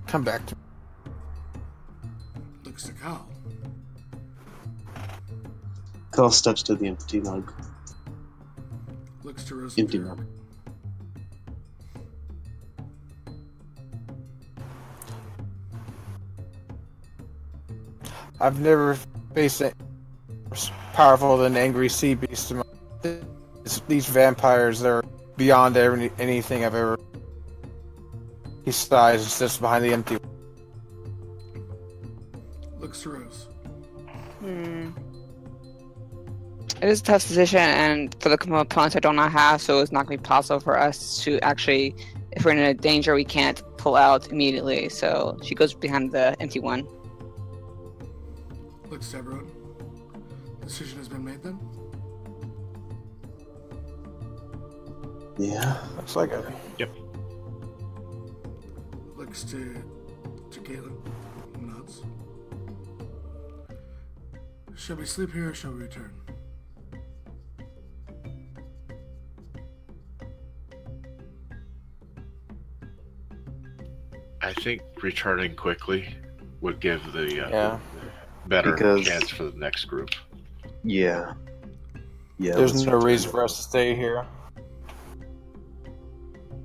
Come back to me. Looks to Kyle. Kyle steps to the empty mug. Looks to Rose. Empty and Dirk. mug. I've never faced it powerful than angry sea beast. These vampires, they're beyond anything I've ever. He sighs and sits behind the empty. Looks to Rose. It is a tough decision, and for the components I do not have, so it's not going to be possible for us to actually, if we're in a danger, we can't pull out immediately. So she goes behind the empty one. Looks to everyone. Decision has been made then? Yeah. Looks like it. Looks to Caitlin. Nods. Shall we sleep here or shall we return? I think returning quickly would give the Yeah. better Because- chance for the next group. Yeah. Yeah. There's let's no return. reason for us to stay here.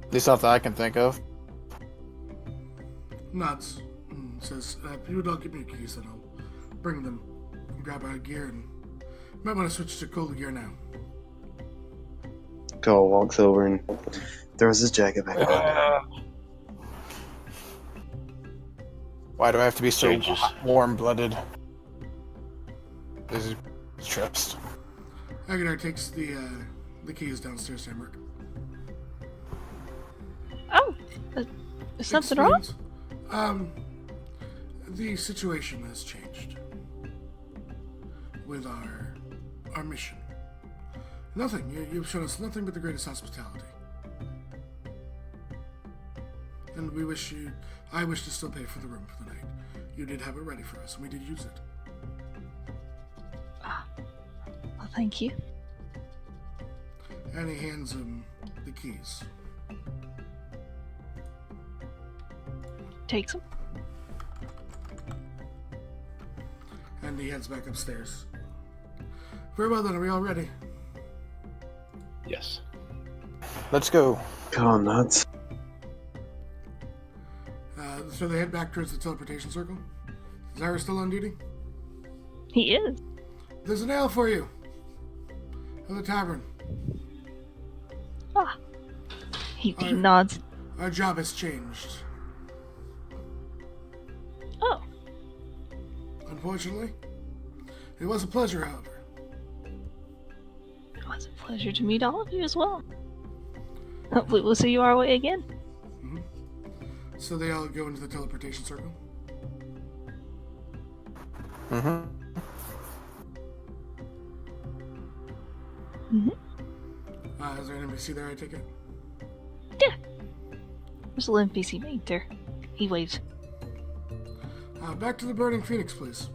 At least not that I can think of. Nods. Says, if you would all give me keys, then I'll bring them. Grab our gear and might want to switch to cooler gear now. Kyle walks over and throws his jacket back on. Why do I have to be so Changes. warm-blooded? trips. Aguilar takes the keys downstairs to Emmerich. Oh, is something wrong? Explains, the situation has changed with our mission. Nothing. You've shown us nothing but the greatest hospitality. And I wish to still pay for the room for the night. You did have it ready for us, and we did use it. Well, thank you. And he hands him the keys. Takes him. And he heads back upstairs. Very well then, are we all ready? Yes. Let's go. Come on, nuts. So they head back towards the teleportation circle. Is Ira still on duty? He is. There's an ale for you. At the tavern. Ah. He nods. Our job has changed. Oh. Unfortunately. It was a pleasure, however. It was a pleasure to meet all of you as well. Hopefully we'll see you our way again. So they all go into the teleportation circle. Mm-hmm. Is there an NPC there, I take it? Yeah. There's a little NPC right there. He waves. Back to the Burning Phoenix, please.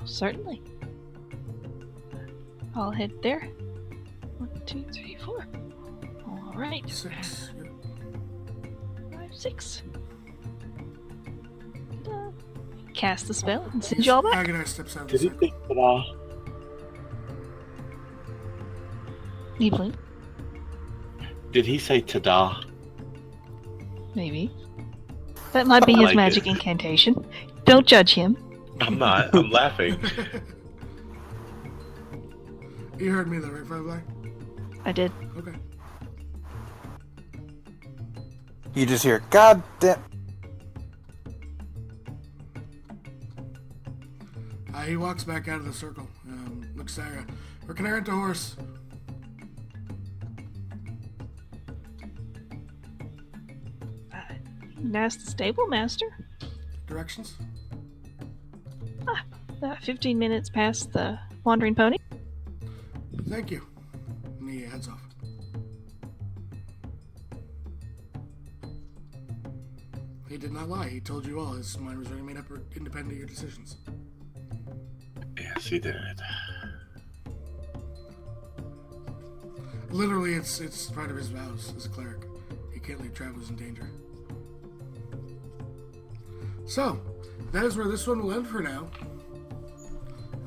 Certainly. I'll head there. 1, 2, 3, 4. Alright. 6. Yep. 5, 6. Cast the spell and send you all back. Agonar steps out of the Did he circle. think that? You blink? Did he say ta-da? Maybe. That might be his like magic it. incantation. Don't judge him. I'm not. I'm laughing. You heard me though, right, Firefly? I did. Okay. You just hear, God damn. He walks back out of the circle. Looks at Ira. Where can I rent a horse? You can ask the stable master. Directions? 15 minutes past the wandering pony. Thank you. And he heads off. He did not lie. He told you all. His mind was already made up independent of your decisions. Yes, he did. Literally, it's part of his vows as a cleric. He can't leave travelers in danger. So, that is where this one will end for now.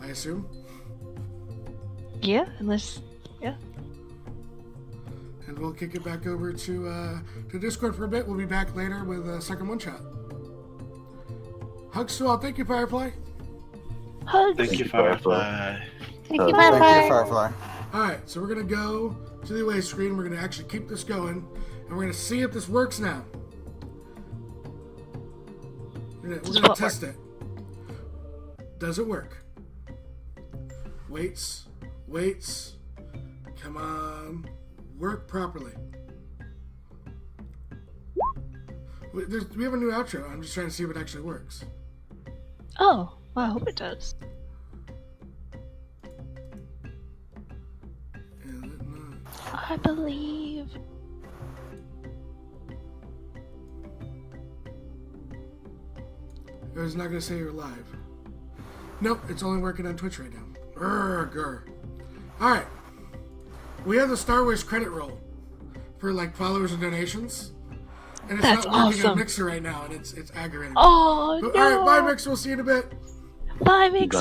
I assume. Yeah, unless... Yeah. And we'll kick it back over to Discord for a bit. We'll be back later with a second one-shot. Hugs to all. Thank you, Firefly. Hugs! Thank you, Firefly. Thank you, Thank bye. you, Firefly. Alright, so we're going to go to the away screen. We're going to actually keep this going. And we're going to see if this works now. We're going to test it. Does it work? Waits. Come on. Work properly. We have a new outro. I'm just trying to see if it actually works. Oh, well, I hope it does. Is it not? I believe... Or is it not going to say you're live? Nope, it's only working on Twitch right now. Grr. Alright. We have the Star Wars credit roll for like followers and donations. And it's That's not working on awesome. Mixer right now, and it's aggravating. Oh, But, no! Alright, bye Mixer, we'll see you in a bit. Bye, Mix.